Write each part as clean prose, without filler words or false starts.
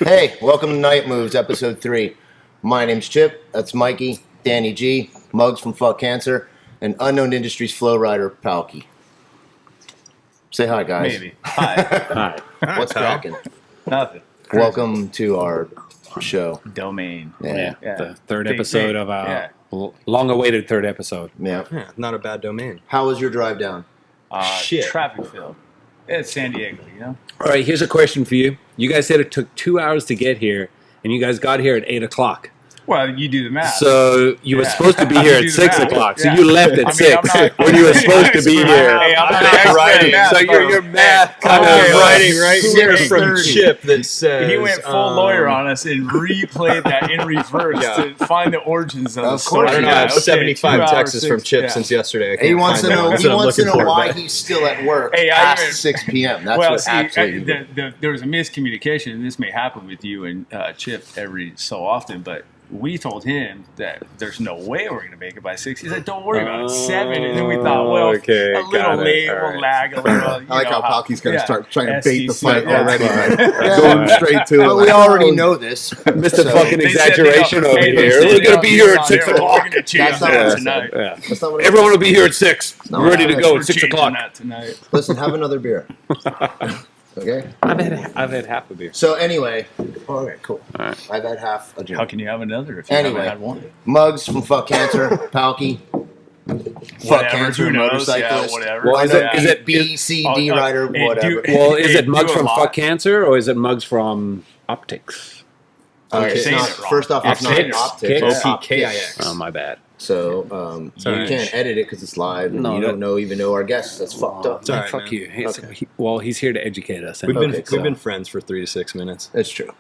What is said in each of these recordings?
Hey, welcome to Nightmoves, episode 3. My name's Chip, that's Mikey, Danny G, Mugs from FXck Cancer, and Unknown Industries flow rider, Palkie. Say hi, guys. Maybe. Hi. Hi. What's cracking? Nothing. Welcome to our show. Domain. Yeah. The third episode of our long-awaited third episode. Yeah. Yeah, not a bad domain. How was your drive down? Shit. Traffic filled. It's San Diego, you know? All right, here's a question for you. You guys said it took 2 hours to get here, and you guys got here at 8 o'clock. Well, you do the math. So you were supposed to be here You at do the 6 math. o'clock. So Yeah. you left at 6 when you were supposed to be here. Hey, I'm not writing. math, So your math kind Okay, of writing right Who here went from 30? Chip that says He went full lawyer on us and replayed that in reverse to find the origins of the story. course. I don't know. I have Okay, 75 2 hours, texts from 6, Chip yeah. since yesterday. I He can't wants to find know. that. That's He what I'm wants to looking know for, why but- he's still at work Hey, past 6 p.m. That's well, what see, actually. there was a miscommunication, and this may happen with you and Chip every so often, but we told him that there's no way we're going to make it by 6. He said, don't worry about it, 7. And then we thought, well, okay, a little got it. late, All we'll right. lag a little. I like how Palkie's going to start trying to bait the SEC, fight yeah. already. Right. Right? Going straight to it. But we like, already oh, know this. Mr. So- Fucking They said exaggeration over they here. said We're going to they'll be here at on 6 there. o'clock. We're going to change That's not that what I tonight. Yeah. That's not what Everyone will be here at 6. No, Ready to no, go We're at 6 changing o'clock. that tonight. Listen, have another beer. Okay. I've had half a beer. So anyway, all right, cool. All right. I've had half a How drink. can you have another if you Anyway. haven't had one? Mugs from FXck Cancer, Palkie. FXck Whatever, Cancer, who knows? Yeah, motorcyclist. whatever. Well, Unknown is it- B, C, D rider, hey, whatever. Well, is it Do mugs a from lot. FXck Cancer or is it mugs from Opkix? All right, you're it's saying not, it wrong. first off, it's not Opkix. Optics. It's OPKIX. Oh, my bad. So you right. can't edit it because it's live, and No, you that- don't even know our guests. That's fucked up. It's all right, Fuck man. you. He's here to educate us. We've Okay, cool. been friends for 3 to 6 minutes. That's true.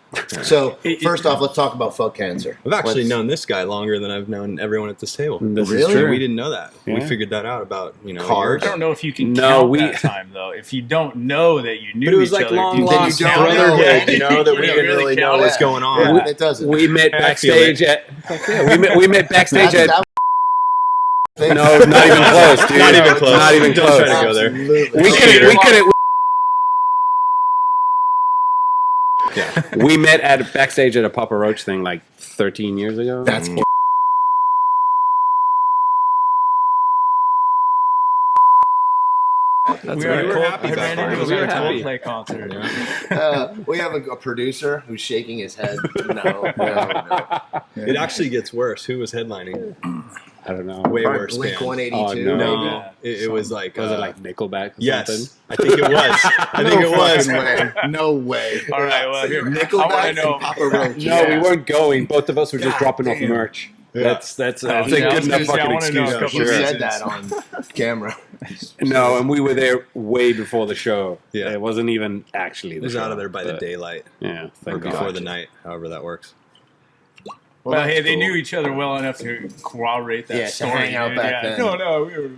So first off, let's talk about FXck Cancer. I've actually Let's- known this guy longer than I've known everyone at this table. This is Really? true. We didn't know that. We Yeah. figured that out about Cards? I don't know if you can No, count we- that time, though. If you don't know that you knew But it was each like other, long you lost don't know. brotherhood, Yeah. you know, that we You didn't really really know count what's that. going on. Yeah, it doesn't. We met I feel backstage at. We met backstage at. That- No, not even close, dude. Not even close. Not even Don't close. try to go there. Absolutely. We could. Yeah. We met at backstage at a Papa Roach thing like 13 years ago. That's we right. were happy. We were I ran happy. into We were a happy. Coldplay concert. We have a producer who's shaking his head. No. It actually gets worse. Who was headlining? I don't know. Way Probably worse Blink band. 182. Oh, no. No, Yeah. it was like Was it like Nickelback or yes, something? I think it was. I think it was. way. No way. All right, well, here, I want to Nickelback know. and Papa Roach. No, we weren't going. Both of us were just dropping off merch. Yeah. That's a yeah, good I was enough gonna say, I fucking wanna know excuse. a for couple You sure. said that on camera. No, and we were there way before the show. Yeah. It wasn't even actually It the was show. out of there by the but- daylight Yeah, or thank before God. the night, however that works. Well, hey, that's they cool. knew each other well enough to corroborate that Yeah, to story. hang out dude. back then. No, we were.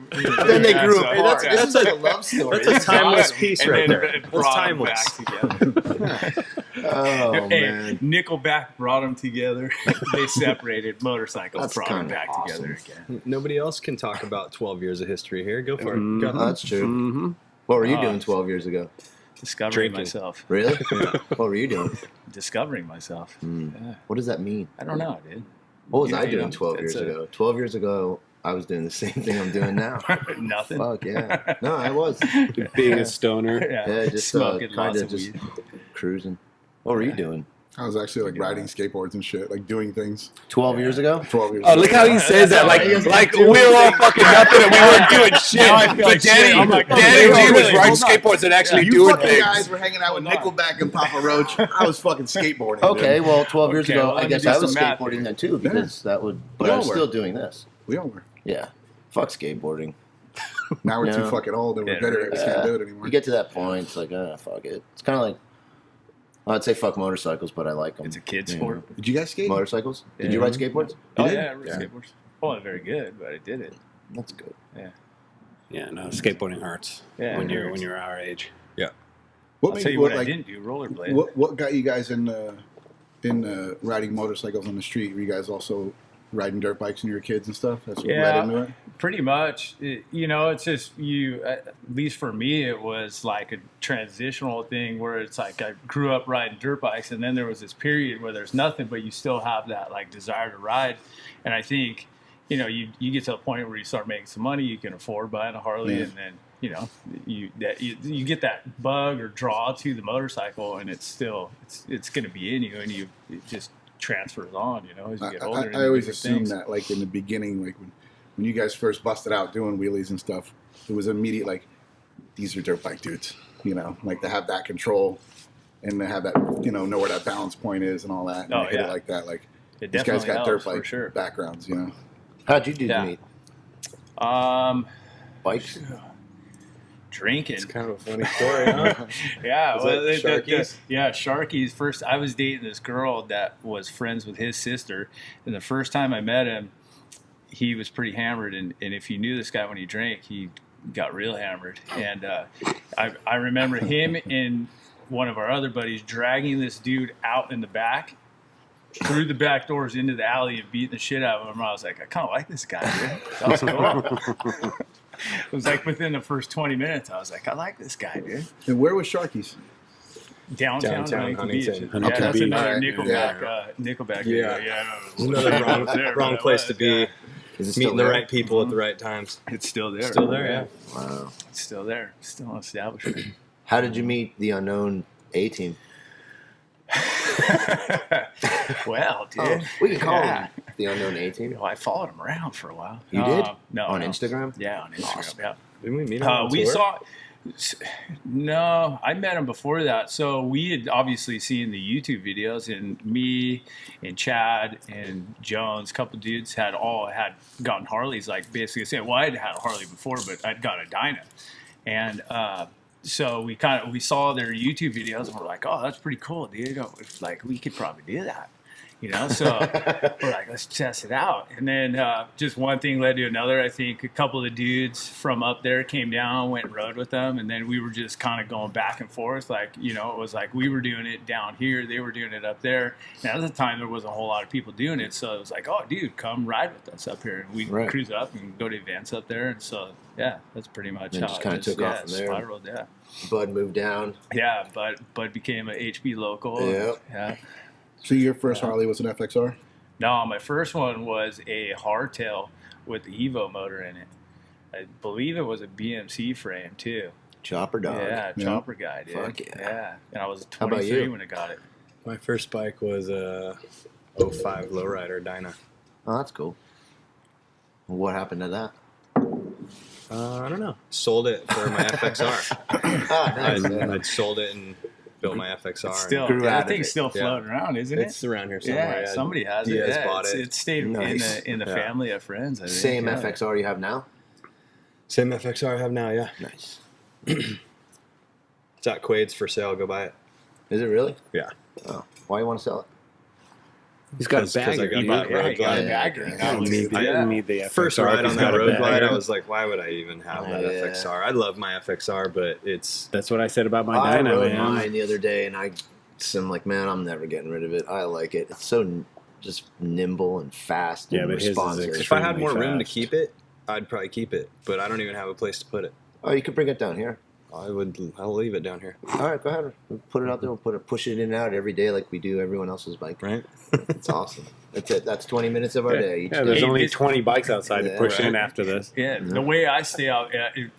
Then they grew Yeah, apart. so- This is like a love story. That's a timeless piece and right then there. it That's brought 'em timeless. back together. Oh, Hey, man. Nickelback brought them together. They separated. Motorcycles That's brought them kinda back awesome. together again. Nobody else can talk about 12 years of history here. Go for it. Mhm. Go. Oh, that's true. Mm-hmm. What were you Oh. doing 12 years ago? Discovering Drinking. myself. Really? What were you doing? Discovering myself. Hmm. Yeah. What does that mean? I don't know, dude. What was Yeah, I you doing know, 12 years it's a- ago? 12 years ago, I was doing the same thing I'm doing now. Nothing. Fuck, yeah. No, I was. Being a stoner. Yeah, just smoking kind lots of of just weed. cruising. What were you doing? I was actually like riding skateboards and shit, like doing things. 12 years ago? 12 years Oh, ago. look how he says that. Like He doesn't we do were all anything. fucking nothing and we weren't doing shit. Now I feel But like shit. Danny, I'm like, oh, Danny wait, G was wait, riding hold on. skateboards and actually You doing fucking things. guys were hanging out with Hold Nickelback and Papa Roach. I was fucking skateboarding. Okay, dude. well, 12 years Okay, ago, well, I let me guess do I was some math skateboarding here. then too, because that would, but We I all was were. still doing this. We all were. Yeah. Fuck skateboarding. Now we're Yeah. too fucking old and we're Yeah, better at it. We Yeah. can't do it anymore. You get to that point, it's like, fuck it. It's kind of like, I'd say fuck motorcycles, but I like them. It's a kid Yeah. sport. Did you guys skate? Motorcycles? Did you Yeah. ride skateboards? Oh, did? yeah, I rode Yeah. skateboards. Oh, not very good, but I did it. That's good. Yeah, no, skateboarding hurts Yeah, when it you're hurts. our age. What I'll made tell you what, what I like, didn't do, rollerblade. what got you guys in riding motorcycles on the street? Were you guys also riding dirt bikes when you were kids and stuff? That's what Yeah. led into it? Pretty much. It's just at least for me, it was like a transitional thing where it's like I grew up riding dirt bikes, and then there was this period where there's nothing, but you still have that like desire to ride. And I think, you get to a point where you start making some money, you can afford buying a Harley, and then, you get that bug or draw to the motorcycle, and it's still, it's going to be in you, and it just transfers on, as you get older. I always assumed that, like, in the beginning, like, when you guys first busted out doing wheelies and stuff, it was immediate, like, these are dirt bike dudes, like to have that control and to have that, know where that balance point is and all that. And hit it like that. Like, these guys got dirt bike backgrounds, How'd you do the meet? Bikes? Drinking. It's kind of a funny story, huh? Yeah. Sharkies? Sharkies. First, I was dating this girl that was friends with his sister. And the first time I met him, he was pretty hammered. And if you knew this guy when he drank, he got real hammered. And I remember him and one of our other buddies dragging this dude out in the back, through the back doors into the alley and beating the shit out of him. I was like, I kind of like this guy, dude. That was cool. It was like within the first 20 minutes, I was like, I like this guy, dude. And where was Sharkies? Downtown Huntington Beach. Huntington Yeah, that's Beach. another Nickelback. Nickelback. Yeah. It's Another wrong place to be. Is it still Meeting the there? right people at the right times. It's still there. Still there, yeah. Wow. It's still there. Still an establishment. How did you meet the unknown A-team? Well, dude. We can call him the unknown A-team. I followed him around for a while. You did? No. On no. Instagram? Yeah, on Instagram. Awesome. Yeah. Didn't we meet him on We tour? saw. No, I met him before that. So we had obviously seen the YouTube videos, and me and Chad and Jones, a couple dudes, had gotten Harleys. Like basically saying, well, I'd had a Harley before, but I'd got a Dyna, and so we saw their YouTube videos, and we're like, oh, that's pretty cool, dude. Like we could probably do that. So we're like, let's test it out. And then just one thing led to another. I think a couple of the dudes from up there came down, went and rode with them. And then we were just kind of going back and forth. Like, it was like we were doing it down here. They were doing it up there. And at the time, there wasn't a whole lot of people doing it. So it was like, oh, dude, come ride with us up here. And we cruise up and go to events up there. And so, yeah, that's pretty much how just kind of took off from there. Spiraled, yeah. Bud moved down. Yeah, Bud became an HB local. Yep. Yeah. So your first Harley was an FXR? No, my first one was a hardtail with the Evo motor in it. I believe it was a BMC frame too. Chopper dog. Yeah, chopper guy, dude. Fuck yeah. And I was How about 23 you? when I got it. My first bike was a 05 lowrider Dyna. Oh, that's cool. What happened to that? I don't know. Sold it for my FXR. I'd sold it and built my FXR. It's still, grew out that of thing's it. still floating around, isn't It's it? around here somewhere. Yeah, somebody has it. Diaz Yeah, bought it. It stayed Nice. in the family of friends. I think. Same yeah. FXR you have now? Same FXR I have now, yeah. Nice. It's at Quade's for sale. Go buy it. Is it really? Yeah. Oh, why you want to sell it? He's got a 'Cause I bagger. got You that need- road Right, got a glide. bagger. You don't need the, Yeah. you need the First FXR, ride he's on got that a road glide, bagger. I was like, why would I even have that Yeah. FXR? I love my FXR, but it's That's what I said about my I Dyna, rode man. mine the other day, and I'm like, man, I'm never getting rid of it. I like it. It's so just nimble and fast Yeah, and but his is responsive. if I had more extremely room to fast. keep it, I'd probably keep it. But I don't even have a place to put it. Oh, you could bring it down here. I'll leave it down here. All right, go ahead. We'll put it out there. We'll push it in and out every day like we do everyone else's bike. Right? It's awesome. That's it. That's 20 minutes of our day. Each Yeah, day. there's Hey, only this- 20 bikes outside Yeah, to push right. in after this. Yeah, the way I stay out,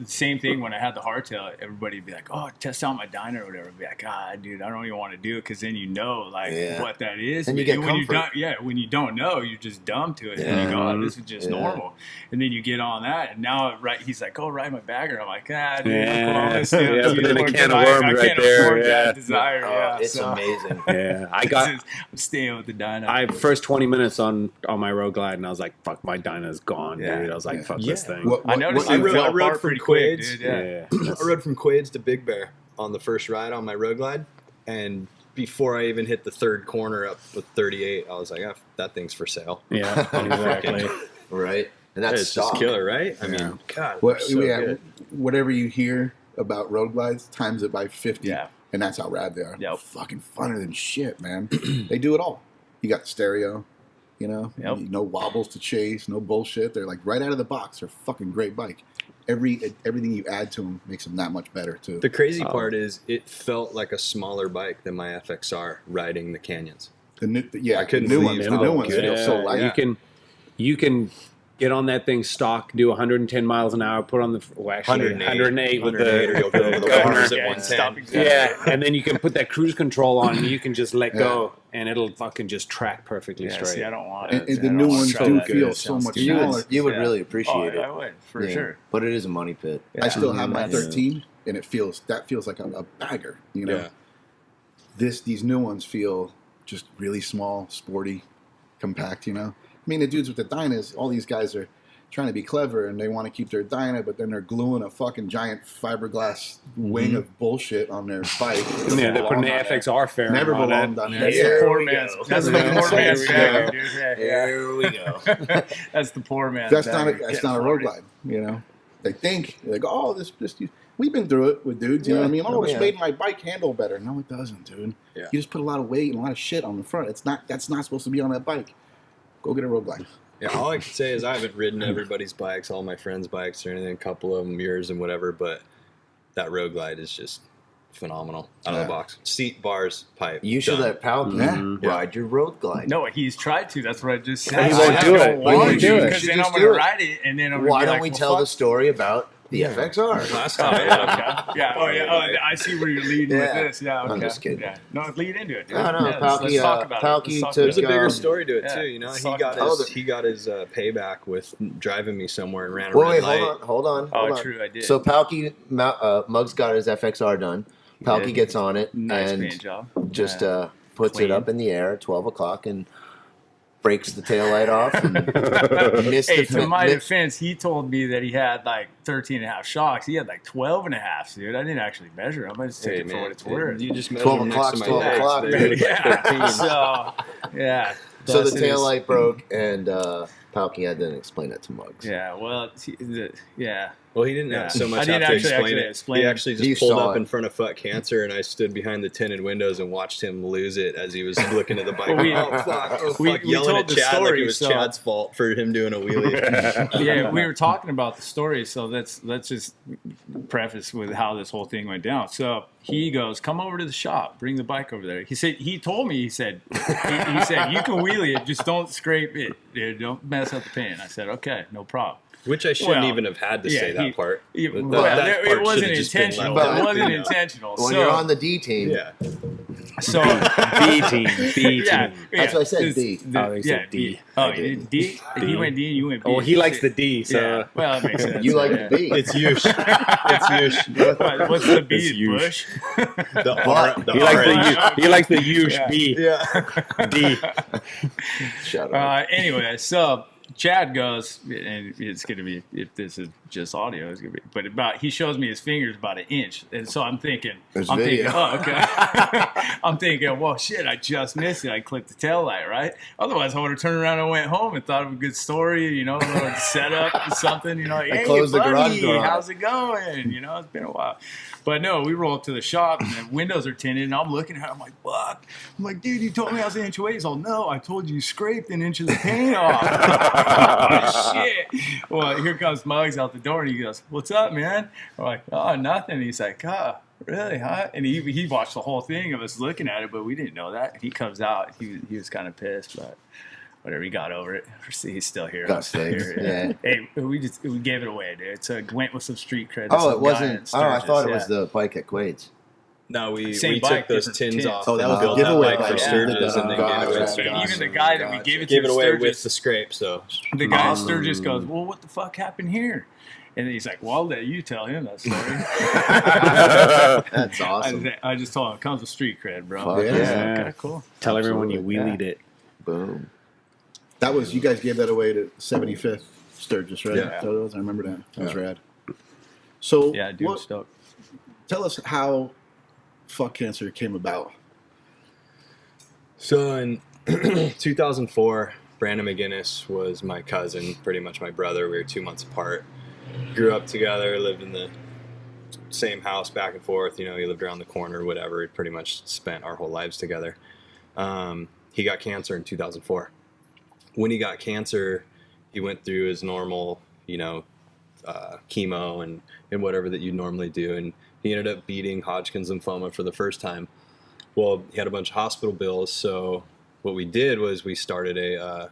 same thing when I had the hardtail, everybody would be like, oh, test out my Dyna or whatever. I'd be like, dude, I don't even want to do it because then Yeah. what that is. And you get when you comfort. don't, when you don't know, you're just dumb to it. And you go, oh, this is just Yeah. normal. And then you get on that, and now he's like, oh, ride my bagger. I'm like, dude, Yeah. come on, let's do Yeah, it. but then a Because can of I worms right can't there, afford yeah. that desire. Oh, it's so amazing. Yeah, I'm staying with the Dyna. I first 20 minutes on my road glide, and I was like, "Fuck, my Dyna's gone, Yeah. dude." I was like, "Fuck Yeah. this thing." I noticed I it rode- fell I rode apart from pretty quick, Quade's. dude. Yeah. I rode from Quade's to Big Bear on the first ride on my road glide. And before I even hit the third corner up with 38, I was like, that thing's for sale. Yeah, exactly. Right? And that's It's stock. just killer, right? I Yeah. mean, God, What, so good. whatever you hear about road glides, times it by 50. Yeah. And that's how rad they are. Yep. Fucking funner than shit, man. They do it all. You got the stereo. You know, Yep. no wobbles to chase, no bullshit. They're like right out of the box. They're a fucking great bike. Everything you add to them makes them that much better too. The crazy part is it felt like a smaller bike than my FXR riding the canyons. I couldn't believe the new ones good. feel so light. You can get on that thing stock, do 110 miles an hour, put on the 108 with the or you'll go to the corners at 110. yeah, and then you can put that cruise control on, and you can just let go, and it'll fucking just track perfectly straight. See, I don't want it. And the new ones do feel so much smaller. You would really appreciate it. I would, for sure. But it is a money pit. I still have my Yeah. 13, and it feels like a bagger. You know, Yeah. these new ones feel just really small, sporty, compact. You know, I mean, the dudes with the Dynas, all these guys are trying to be clever, and they want to keep their Dyna, but then they're gluing a fucking giant fiberglass wing of bullshit on their bike. Yeah, they're putting the FXR fairing Never on belonged it. on there. That's Here the poor we man's. go. That's the Doesn't make poor any man's sense. bagger, dude. Yeah, Here we go. That's the poor man's. That's not bagger. that's not a road glide. You know, they think like, oh, this. We've been through it with dudes. You know what I mean? Oh, it's made my bike handle better. No, it doesn't, dude. Yeah. You just put a lot of weight and a lot of shit on the front. That's not supposed to be on that bike. Go get a road glide. Yeah, all I can say is I haven't ridden everybody's bikes, all my friends' bikes or anything, a couple of them, yours and whatever, but that road glide is just phenomenal. Out of the box. Seat, bars, pipe. You should done. let Palkie ride your road glide. No, he's tried to. That's what I just said. He won't do it. He won't do it. Because then Just I'm going to do it. ride it, and then I'm going to Why be don't like, we well, tell the fuck. story about the FXR? Last Oh, time. yeah, okay. Yeah. Oh, yeah. Oh, I see where you're leading Yeah. with this. Yeah. Okay. I'm just kidding. Yeah. No, lead into it. Dude. No, no, Yeah, Palkie, let's talk about it. Palkie Let's talk took, There's a about it. bigger story to it Yeah. too, you know. Let's He talk got about his it. he got his payback with driving me somewhere and ran a Wait, red wait, light. hold on. Oh, true, I did. So Palkie, Muggs got his FXR done. Palkie did. gets on it Nice and paint job. just Yeah. puts Clean. it up in the air at 12 o'clock and breaks the taillight off. And missed Hey, the to my missed- defense, he told me that he had like 13 and a half shocks. He had like 12 and a half, dude. I didn't actually measure him. I just take it for what it's worth. You just 12 measured next o'clock's to my 12 legs. o'clock, They dude. look like 13. So, yeah. So the Thus it is. taillight broke, and Palkie had to explain it to Muggs. Yeah, well, yeah. Well, he didn't Yeah. so I much didn't have to actually explain explain it. He it. actually You just pulled saw up it. in front of FXck Cancer, and I stood behind the tinted windows and watched him lose it as he was looking at the bike. We- oh, fuck, we yelling told at the Chad like story, it was so- Chad's fault for him doing a wheelie. Yeah, we were talking about the story, so let's just preface with how this whole thing went down. So he goes, "Come over to the shop, bring the bike over there." He said, he told me, he said, you can wheelie it, just don't scrape it, dude. Don't mess up the paint. I said, okay, no problem. Which I shouldn't Well, even have had to yeah, say that part. It That wasn't part should've just been intentional. left It out. wasn't intentional. When so, you're on the D team, Yeah. so B team. B team. yeah, That's what I said, This- D. Oh, he said D. Oh, you did D? He went D and you went B. Oh, he likes the D, so Yeah. Well, that makes sense. you like yeah. the B. It's Yush. It's Yush. What's the B? It's huge. Bush? The But- the he likes orange. he likes the Yush Yeah. B. Yeah. D. Shut up. Anyway, so Chad goes, and it's going to be, if this is just audio, it's going to be, but he shows me his fingers about an inch. And so I'm thinking, There's video. oh, okay. I'm thinking, well, shit, I just missed it. I clicked the tail light, right? Otherwise, I would have turned around and went home and thought of a good story, you know, a little setup or something, you know, like, hey, closed the garage buddy, door on how's it going? You know, it's been a while. But no, we roll up to the shop and the windows are tinted and I'm looking at it. I'm like, what? I'm like, dude, you told me I was an inch away. He's all, no, I told you scraped an inch of the paint off. Oh, shit. Well, here comes Muggs out the door and he goes, what's up, man? I'm like, oh, nothing. He's like, oh, really, huh? And he watched the whole thing of us looking at it, but we didn't know that. He comes out. He was kind of pissed, but whatever, he got over it. He's still here. Got I'm still fixed, here. yeah. Hey, we gave it away, dude. So it went with some street cred. Oh, Some it guy wasn't. in Oh, I Sturgis, thought it yeah. was the bike at Quaid's. No, we Same took bike, those different tins tins. off. Oh, that and was built the that giveaway bike for bike. Sturgis, and then gave it away. Gotcha. And even the guy that we gave it to, Gave it away Sturgis, with the scrape, so the guy at Sturgis goes, well, what the fuck happened here? And then he's like, well, I'll let you tell him that story. That's awesome. I just told him, it comes with street cred, bro. Fuck yeah. Okay, cool. Tell everyone you Absolutely. wheelied it. Boom. That was, you guys gave that away to 75th Sturgis, right? Yeah. That's what it was? I remember that. That was rad. So, Yeah, dude, what, stoked. tell us how FXck Cancer came about. So in 2004, Brandon McGinnis was my cousin, pretty much my brother. We were 2 months apart. Grew up together, lived in the same house back and forth. You know, he lived around the corner, whatever. We pretty much spent our whole lives together. He got cancer in 2004. when he got cancer, he went through his normal, you know, chemo and whatever that you normally do. And he ended up beating Hodgkin's lymphoma for the first time. Well, he had a bunch of hospital bills. So what we did was we started a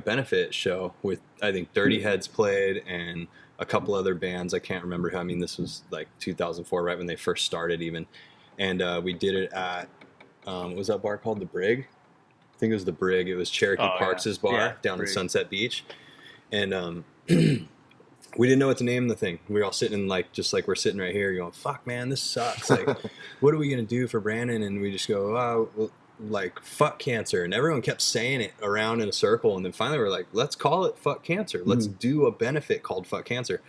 benefit show with, I think, Dirty Heads played and a couple other bands. I can't remember who. I mean, this was like 2004, right when they first started even. And we did it at, what was that bar called? The Brig? I think it was the Brig. It was Cherokee Parks' bar down in Sunset Beach. And we didn't know what to name the thing. We were all sitting like, just like we're sitting right here going, fuck, man, this sucks. Like, what are we going to do for Brandon? And we just go, oh, well, like, fuck cancer. And everyone kept saying it around in a circle. And then finally we're like, let's call it Fuck Cancer. Let's do a benefit called Fuck Cancer.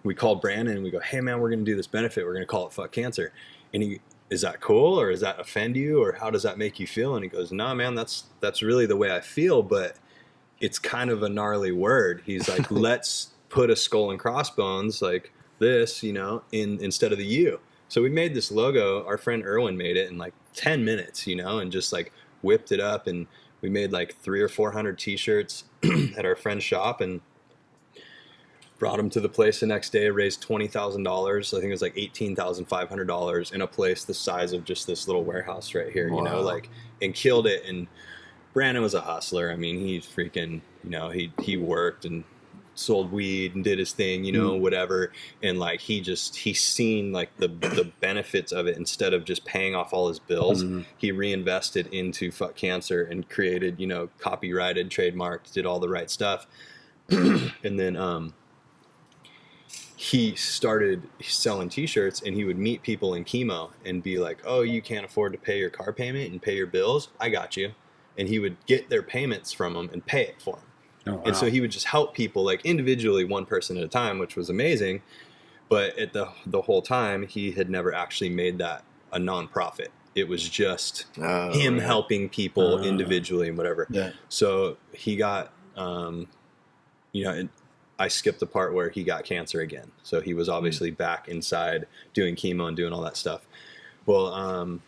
We called Brandon and we go, hey, man, we're going to do this benefit. We're going to call it Fuck Cancer. And he, is that cool? Or does that offend you? Or how does that make you feel? And he goes, nah, man, that's really the way I feel. But it's kind of a gnarly word. He's like, let's put a skull and crossbones like this, you know, instead of the U. So we made this logo. Our friend Erwin made it in like 10 minutes, you know, and just like whipped it up. And we made like 300 or 400 t-shirts at our friend's shop and brought them to the place the next day, raised $20,000. I think it was like $18,500 in a place the size of just this little warehouse right here, you know, like, and killed it. And Brandon was a hustler. I mean, he's freaking, you know, he worked and sold weed and did his thing, you know, whatever. And like, he's seen like the benefits of it. Instead of just paying off all his bills, he reinvested into Fuck Cancer and created, you know, copyrighted, trademarked, did all the right stuff. And then, he started selling t-shirts and he would meet people in chemo and be like, oh, you can't afford to pay your car payment and pay your bills? I got you. And he would get their payments from them and pay it for them. Oh, wow. And so he would just help people like individually, one person at a time, which was amazing. But at the whole time, he had never actually made that a nonprofit. It was just him helping people individually and whatever. Yeah. So he got, you know, I skipped the part where he got cancer again. So he was obviously back inside doing chemo and doing all that stuff. Well,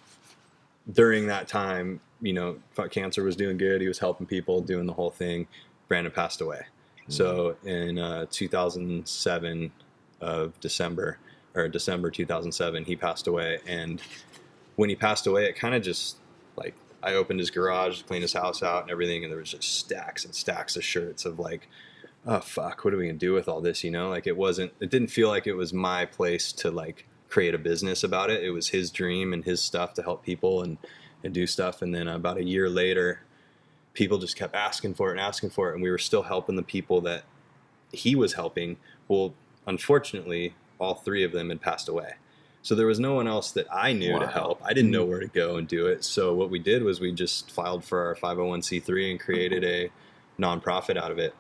during that time, you know, Fuck Cancer was doing good. He was helping people, doing the whole thing. Brandon passed away. So in 2007 of December 2007, he passed away. And when he passed away, it kind of just like, I opened his garage, cleaned his house out and everything. And there was just stacks and stacks of shirts of like, oh fuck, what are we gonna do with all this? You know, like it didn't feel like it was my place to like create a business about it. It was his dream and his stuff to help people and do stuff. And then about a year later, people just kept asking for it. And we were still helping the people that he was helping. Well, unfortunately, all three of them had passed away. So there was no one else that I knew to help. I didn't know where to go and do it. So what we did was we just filed for our 501c3 and created a nonprofit out of it.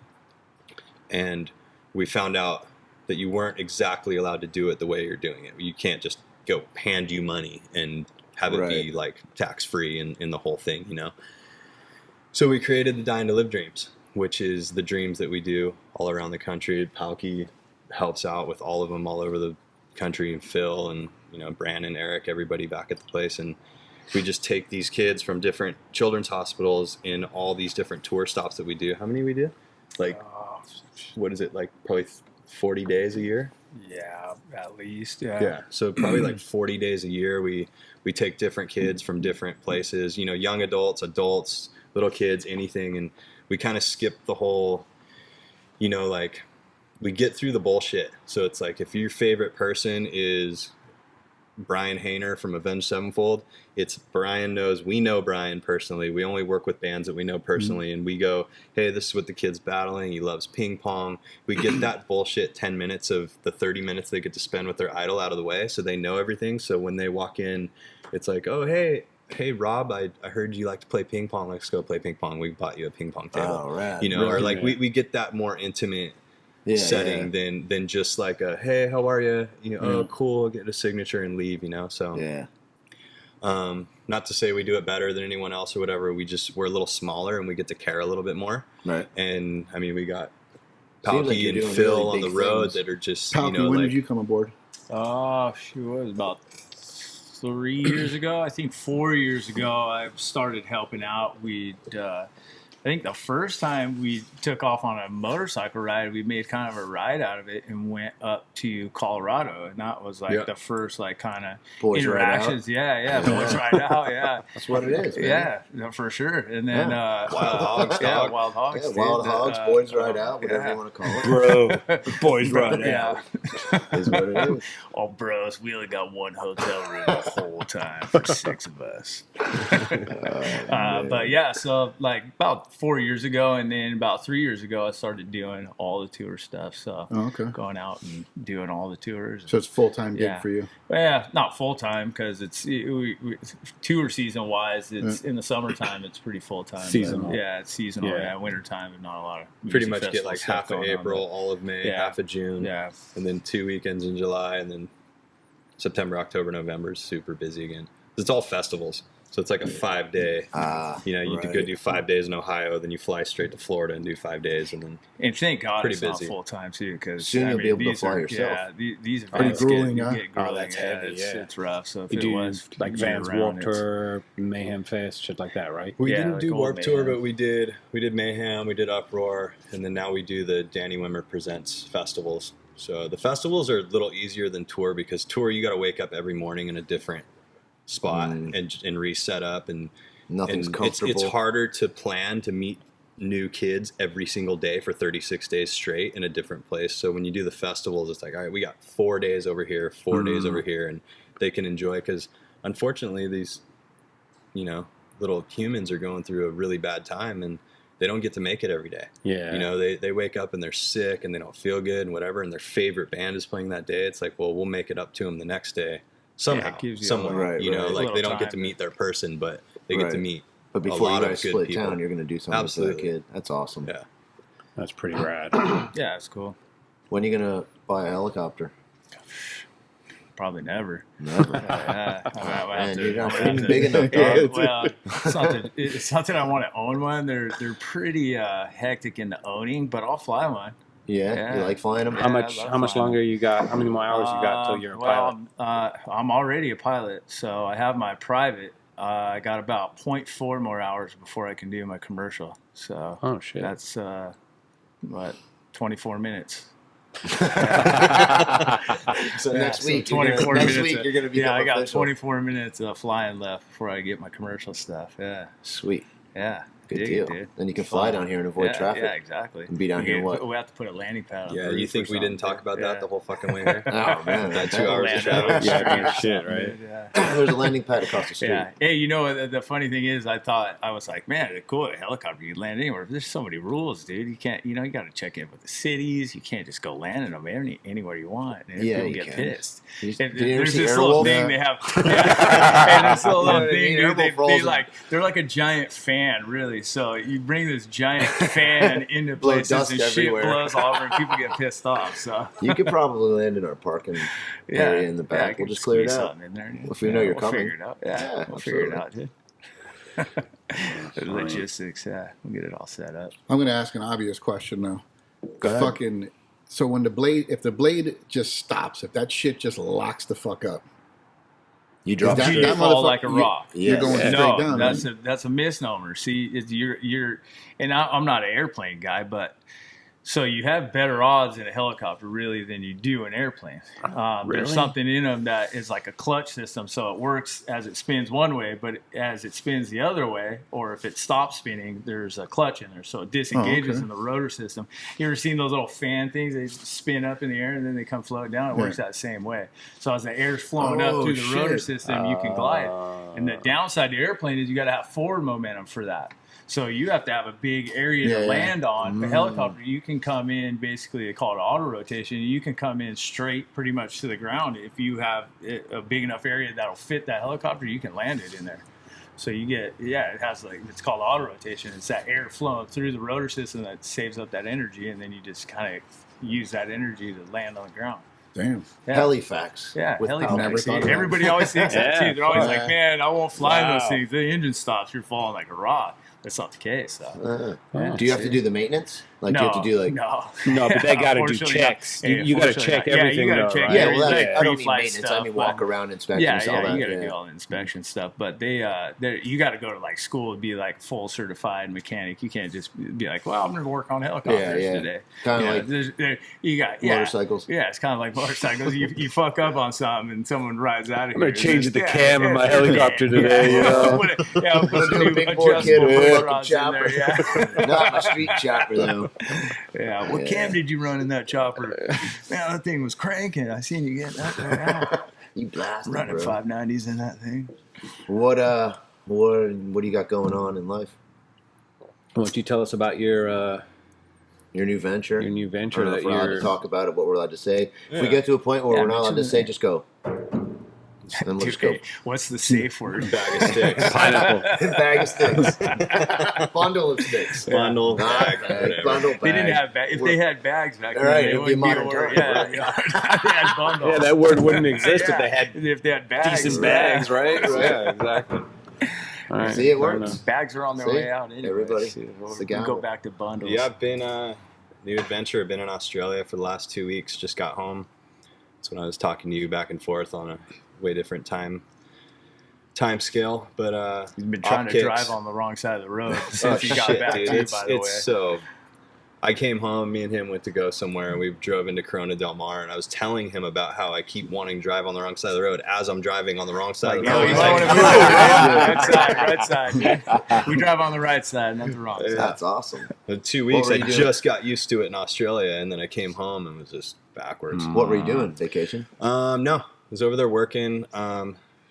And we found out that you weren't exactly allowed to do it the way you're doing it. You can't just go hand you money and have it be like tax-free and the whole thing, you know? So we created the Dying to Live Dreams, which is the dreams that we do all around the country. Palkie helps out with all of them all over the country, and Phil and, you know, Brandon, Eric, everybody back at the place. And we just take these kids from different children's hospitals in all these different tour stops that we do. How many we do? Like, what is it, like probably 40 days a year? Yeah, at least. Yeah. Yeah. So probably like 40 days a year. We take different kids from different places, you know, young adults, little kids, anything. And we kind of skip the whole, you know, like we get through the bullshit. So it's like, if your favorite person is Brian Hayner from Avenged Sevenfold, it's Brian we know Brian personally. We only work with bands that we know personally. And we go, hey, this is what the kid's battling. He loves ping pong. We get that bullshit 10 minutes of the 30 minutes they get to spend with their idol out of the way. So they know everything. So when they walk in, it's like, oh, hey, Rob, I heard you like to play ping pong. Let's go play ping pong. We bought you a ping pong table. Oh, right. You know, or like we get that more intimate setting than just like a, hey, how are you? You know, oh, cool, get a signature and leave, you know? So, not to say we do it better than anyone else or whatever. We're a little smaller and we get to care a little bit more. Right. And I mean, we got Palkie and Phil really on the road that are just, Palkie, you know, when like, did you come aboard? Oh, shoot, it was about 3 years ago. I think 4 years ago, I started helping out. We'd I think the first time we took off on a motorcycle ride, we made kind of a ride out of it and went up to Colorado, and that was like the first like kind of Boys ride out. interactions. Yeah, boys ride out. Yeah, That's what it is, man. yeah, no, for sure. And then Wild hogs, yeah, dog. wild hogs, Yeah, dude. wild hogs, boys ride out, whatever you want to call it. Bro, boys run Yeah. Is what it is. Oh, bros, we only got one hotel room the whole time for 6 of us. But yeah, so like about 4 years ago, and then about 3 years ago, I started doing all the tour stuff. So going out and doing all the tours. So it's full-time gig for you. Yeah, not full time because it's tour season wise. It's in the summertime. It's pretty full time. Seasonal. Yeah, it's seasonal. Yeah. Yeah, winter time and not a lot of Pretty music much get festival like stuff half of going on, April, all of May, half of June, Yeah. and then 2 weekends in July, and then September, October, November is super busy again. It's all festivals. So it's like a 5-day, you go do 5 days in Ohio, then you fly straight to Florida and do 5 days, and then And thank God Pretty it's not busy. full time too, because Soon you'll be able to fly yourself. Yeah, these Pretty events grueling, get, huh? get grueling. that's heavy, It's rough. So if You it do was like Vans year-round, Warped it's- Tour, Mayhem Fest, shit like that, right? we Yeah, didn't like do old Warped Tour, Mayhem. but we did Mayhem, we did Uproar, and then now we do the Danny Wimmer Presents festivals. So the festivals are a little easier than tour because tour you got to wake up every morning in a different spot and reset up and Nothing's and comfortable. It's harder to plan to meet new kids every single day for 36 days straight in a different place. So when you do the festivals, it's like, all right, we got 4 days over here, 4 days over here, and they can enjoy. Because unfortunately, these, little humans are going through a really bad time, and they don't get to make it every day. Yeah. They wake up and they're sick and they don't feel good and whatever, and their favorite band is playing that day. It's like, well, we'll make it up to them the next day somehow, it gives you somewhere. right. Like they don't get to time. meet their person, but they get to meet. But before a lot you of guys good split people. town, you're going to do something Absolutely. for the kid. That's awesome. Yeah. That's pretty rad. Yeah, it's cool. When are you going to buy a helicopter? Probably never. Never. Man, you're not even big enough, dog. Well, it's not that I want to own one. They're pretty hectic into owning, but I'll fly one. Yeah? You like flying them? Yeah, How I much love longer flying. you got? How many more hours you got till you're a pilot? I'm already a pilot, so I have my private. I got about 0.4 more hours before I can do my commercial. So Oh shit. that's 24 minutes. So next week, So 24 next minutes. week you're going to be Yeah, I got official. 24 minutes of flying left before I get my commercial stuff. Yeah, Sweet. yeah. Good Dig deal. it, dude. Then you can fly down here and avoid Yeah, traffic. Yeah, exactly. And be down here what? We have to put a landing pad on the Yeah, roof you or think we didn't something. talk about Yeah. that the whole fucking way here? Oh, man. That 2 hours of Land travel. out. Yeah, shit, right? Yeah. There's a landing pad across the street. Yeah. Hey, the funny thing is, I was like, man, it's cool. A helicopter, you can land anywhere. But there's so many rules, dude. You can't, you got to check in with the cities. You can't just go land in them anywhere you want. And Yeah, people you get can. pissed. Did And you ever there's see this little Airwolf? thing they have. Yeah. And this little Yeah, thing, dude, Airwolf rolls they're like a giant fan, really. So you bring this giant fan into Blow places dust and shit everywhere. blows all over and people get pissed off. So You could probably land in our parking area in the I back. could We'll just clear it squeeze out. something in there, dude. If we know you're we'll coming. figure it out. Yeah, Yeah, we'll figure it absolutely. out, dude. The logistics, yeah, we'll get it all set up. I'm going to ask an obvious question though. Go ahead. Fucking. So when if the blade just stops, if that shit just locks the fuck up, You drop that- straight. You that fall motherfucker- like a rock. you're Yes. going straight No, down. that's a misnomer. See, you're, and I'm not an airplane guy, but so you have better odds in a helicopter really than you do an airplane. Really? There's something in them that is like a clutch system, so it works as it spins one way, but as it spins the other way, or if it stops spinning, there's a clutch in there, so it disengages okay. in the rotor system. You ever seen those little fan things? They spin up in the air and then they come floating down. It works that same way. So as the air's flowing up Oh, through the rotor shit. system, you can glide. And the downside to airplane is you got to have forward momentum for that. So you have to have a big area Yeah, to yeah. land on. The helicopter, you can come in, basically they call it auto rotation. You can come in straight pretty much to the ground. If you have a big enough area that'll fit that helicopter, you can land it in there. So you get, it has it's called auto rotation. It's that air flowing through the rotor system that saves up that energy, and then you just kind of use that energy to land on the ground. Damn. Yeah. Helifax. Yeah, with Helifax. Never See, thought of that. everybody always thinks that Yeah, too. They're always fuck. like, man, I won't fly in Wow. those things. The engine stops, you're falling like a rock. That's not the case, though. Do you have to do the maintenance? Like you have to do like. no, but they got to do Unfortunately checks. not. You got to Unfortunately check not. everything, you though, gotta check right? Yeah, well, everything, I don't mean pre-flight maintenance. stuff, I mean but- walk around inspections, Yeah, all that. you gotta do all the inspection stuff, but you gotta go to like school to be like full certified mechanic. You can't just be like, well, I'm gonna work on helicopters today. Kind of You got motorcycles. Yeah, it's kind of like motorcycles. You fuck up on something and someone rides out of I'm here. gonna change the Yeah, cam in my helicopter yeah, today. You know? Put some Do a new big boy kid adjustable with a motor fucking rods in chopper. there. Yeah. Not my street chopper though. Yeah, what cam did you run in that chopper? Man, that thing was cranking. I seen you get that thing out. You blasted, Running bro. 590s in that thing. What do you got going on in life? Why don't you tell us about your Your new venture. new I venture don't know that if we're allowed to you're? talk about it, what we're allowed to say. If we Yeah. get to a point where Yeah, we're not allowed to mention say, it. just go. Then we'll just go. Okay, what's the safe word? Bag of sticks. Pineapple. Bag of sticks. Bundle of sticks. Bundle, Not bag, bag, whatever. bundle bag. They didn't have bags. If they had bags back then, Right, they it'd be a wouldn't modern a word. term. Yeah, they had bundles. Yeah, that word wouldn't exist if they had if they had bags. decent Right. bags, right? Yeah, exactly. All right, See, it fair works. enough. Bags are on their See? way out. Anyway. Everybody. So It's the we'll gamble. go back to bundles. Yeah, I've been new adventure. I've been in Australia for the last 2 weeks. Just got home. That's when I was talking to you back and forth on a way different time scale. But He's been trying to Opkix. drive on the wrong side of the road Oh, since he got shit, back dude. to you, It's by the way. so. I came home. Me and him went to go somewhere, and we drove into Corona Del Mar. And I was telling him about how I keep wanting to drive on the wrong side of the road as I'm driving on the wrong side of the No, road. he's He's like, like, right side. We drive on the right side, not the wrong side. That's awesome. In 2 weeks, were I you doing? just got used to it in Australia, and then I came home and was just backwards. What were you doing? Vacation? No, I was over there working.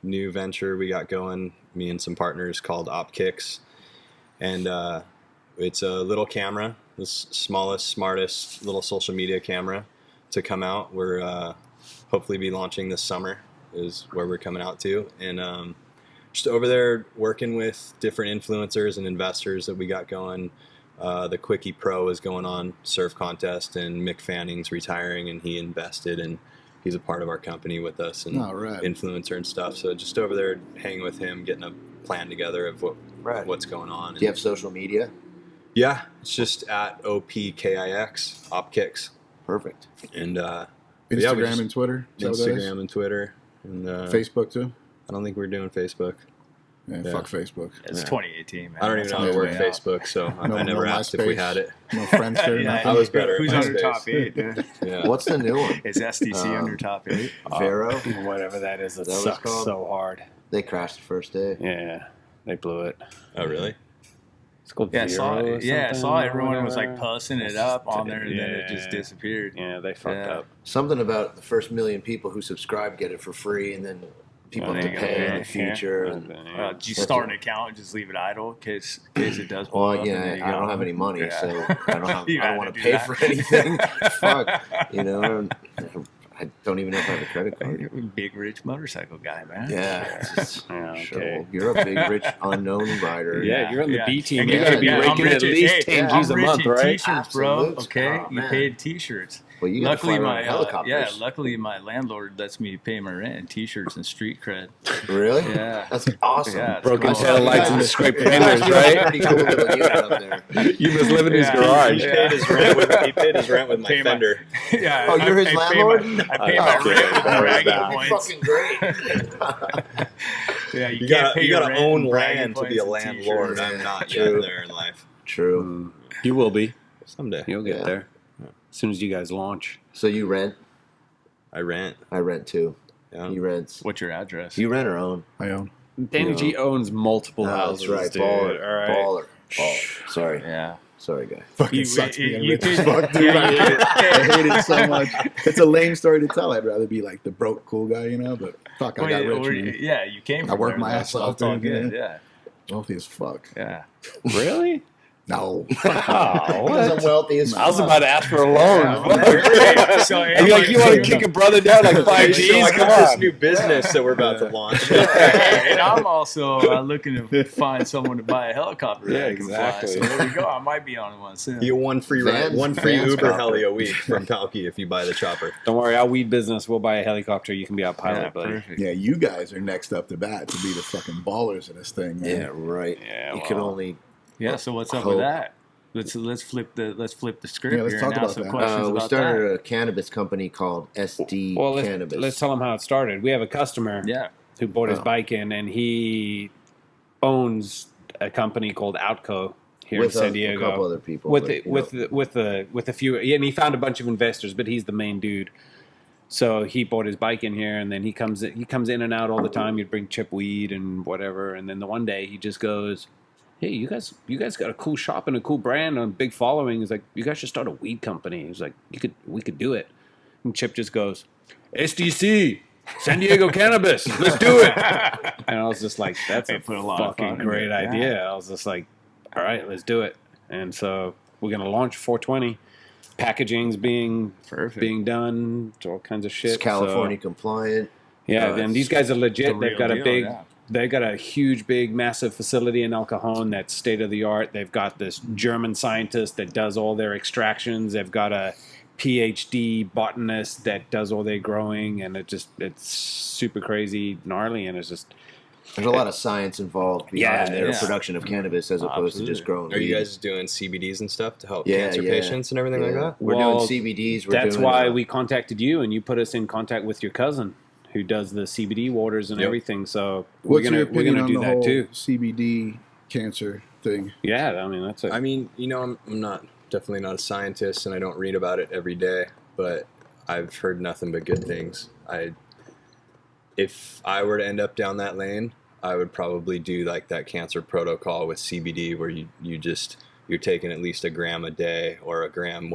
New venture we got going. Me and some partners called Opkix, and it's a little camera, the smallest, smartest little social media camera to come out. We're hopefully be launching this summer is where we're coming out to, and just over there working with different influencers and investors that we got going. The Quickie Pro is going on surf contest, and Mick Fanning's retiring, and he invested, and he's a part of our company with us and All right. influencer and stuff. So just over there hanging with him, getting a plan together of what's going on. Do you have social media? Yeah, it's just at OPKIX, Opkix. Perfect. And Instagram yeah, we just- and Twitter. Is that what that is? Instagram and Twitter. And Facebook too. I don't think we're doing Facebook. Yeah, Yeah. fuck Facebook. It's 2018, man. I don't even That's know on how its to work way out. Facebook, so No- I never no asked if we MySpace. had it. No Friendster. Yeah, nothing. I was better at Who's under MySpace. top 8? Dude? Yeah. What's the new one? Is SDC under top 8? Vero? Whatever that is, it Is that what it's sucks called? so hard. They crashed the first day. Yeah, they blew it. Oh, really? It's called Yeah, I saw Vero or it. Yeah, I something saw or everyone was like whatever. posting it up on there, and then it just Yeah. disappeared. Yeah, they fucked Yeah. up. Something about the first million people who subscribe get it for free, and then people Oh, have to there you pay go. in the Yeah. future. Yeah. And, Did you That's start it. an account and just leave it idle in case it does blow well, up? yeah, and then you I go, don't have any money, Yeah. so I don't You gotta want to do pay that. for anything. Fuck, you know. I don't even know if I have a credit card. Big rich motorcycle guy, man. Yeah, it's just, Yeah, sure. okay. You're a big, rich, unknown rider. Yeah, you're on the B team. And You yeah, got to be yeah, I'm raking rich at in- least hey, 10 I'm G's a rich month, in right? T-shirts, bro. Absolute. Okay, Oh, you man. paid T-shirts. Well, you got to fly Luckily, around helicopters. luckily my landlord lets me pay my rent in T-shirts and street cred. Really? Yeah. That's awesome. Yeah, it's Broken cool. tail lights and the scraped You guys fenders, do a right? pretty cool little unit up there. You must live in his Yeah. garage. He paid his rent with my Pay my- fender. Yeah, Oh, you're his I pay landlord? I pay Oh, my okay. rent with That was bragging bad. You're points. fucking great. Yeah, You can't gotta pay you your gotta rent own and bragging land to be a points and landlord. T-shirts. I'm not True. yet there in life. True. You will be. Someday. You'll get Yeah. there. As soon as you guys launch. So you rent? I rent. I rent too. Yeah. He rents. What's your address? You rent or own? I own. Danny G owns multiple No, houses, that's right. dude. Baller. All right. Baller. Baller. Sorry. Yeah. Sorry, guy. Fucking sucks being you rich as could- fuck, dude. yeah, I you hate it. could- I hate it so much. It's a lame story to tell. I'd rather be like the broke, cool guy, you know. But fuck, I got rich. man. Yeah, you came from I worked there, my though, ass so off, it's all dude, good. Yeah. Wealthy as fuck. Yeah. Really? No. Oh, Because I'm what? wealthy as I was fuck. about to ask for a loan. So, And you're like, you want to kick a brother down like 5 So G's? I Come got this on. new business that we're about to launch. and I'm also looking to find someone to buy a helicopter. Yeah, that can exactly. Fly. So there we go. I might be on one soon. You get one free ride, Vans- one free Vans Uber copter. heli a week from Palkie if you buy the chopper. Don't worry, our weed business. We'll buy a helicopter. You can be our pilot, Yeah, buddy. perfect. Yeah, you guys are next up to bat to be the fucking ballers of this thing, man. Yeah, right. Yeah, You can well. only. Yeah. So what's up Hope. with that? Let's flip the script Yeah, let's here talk and about ask some that. questions We about started that. a cannabis company called SD Well, Cannabis. let's tell him how it started. We have a customer Yeah. who bought his Oh. bike in, and he owns a company called Outco here with in San Diego. a couple other people. with but, with a few, and he found a bunch of investors, but he's the main dude. So he bought his bike in here, and then he comes in and out all the time. He'd bring Chip weed and whatever, and then the one day he just goes, "Hey, you guys got a cool shop and a cool brand and a big following." He's like, "You guys should start a weed company." He's like, we could do it." And Chip just goes, "SDC, San Diego Cannabis, let's do it." And I was just like, "That's They a put a lot of fucking thought into great it, yeah. idea." I was just like, "All right, let's do it." And so we're gonna launch 420. Packaging's being done, all kinds of shit. It's California So, compliant. yeah, and these guys are legit. the They've got real a deal, big, yeah. they've got a huge, big, massive facility in El Cajon that's state of the art. They've got this German scientist that does all their extractions. They've got a PhD botanist that does all their growing, and it's super crazy, gnarly, and it's just. There's a lot of science involved behind their yeah. production of cannabis as opposed to just growing Are you weed. guys doing CBDs and stuff to help Yeah, cancer yeah. patients and everything like that? We're Well, doing CBDs. That's why we contacted you, and you put us in contact with your cousin, who does the CBD waters and Yep. everything. So What's we're your opinion gonna on do the that whole too. CBD cancer thing? Yeah, I mean that's I mean, I'm definitely not a scientist, and I don't read about it every day, but I've heard nothing but good things. If I were to end up down that lane, I would probably do like that cancer protocol with CBD, where you're taking at least a gram a day, or a gram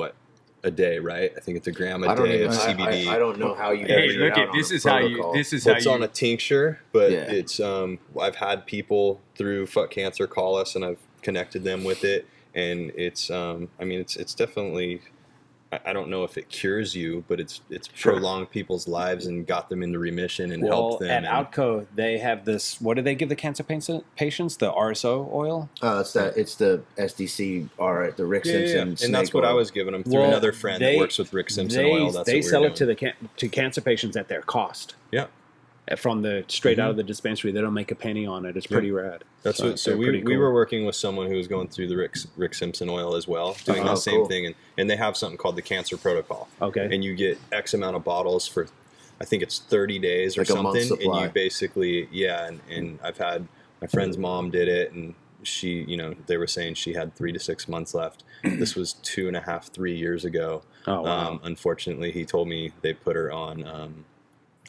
a day, right? I think it's a gram a day of CBD. I don't know how you. Hey, measure look it out at on this a is how protocol. It's on a tincture, but Yeah. it's I've had people through FXck Cancer call us, and I've connected them with it, and it's it's definitely, I don't know if it cures you, but it's prolonged people's lives and got them into remission and helped them. At Outco, they have this. What do they give the cancer patients? The RSO oil. It's the SDC or the Rick Simpson. and snake that's what I oil. was giving them through another friend that works with Rick Simpson oil. That's they what sell we're it to cancer patients at their cost. Yeah. From the straight out of the dispensary, they don't make a penny on it. It's pretty rad. That's so they're pretty we cool. were working with someone who was going through the Rick Simpson oil as well, doing the same cool. thing, and they have something called the cancer protocol. Okay. And you get X amount of bottles for, I think it's 30 days or Like a month's something, and supply. you basically and I've had my friend's mom did it, and she, they were saying she had 3 to 6 months left. This was 2.5, 3 years ago. Oh, wow. Unfortunately, he told me they put her on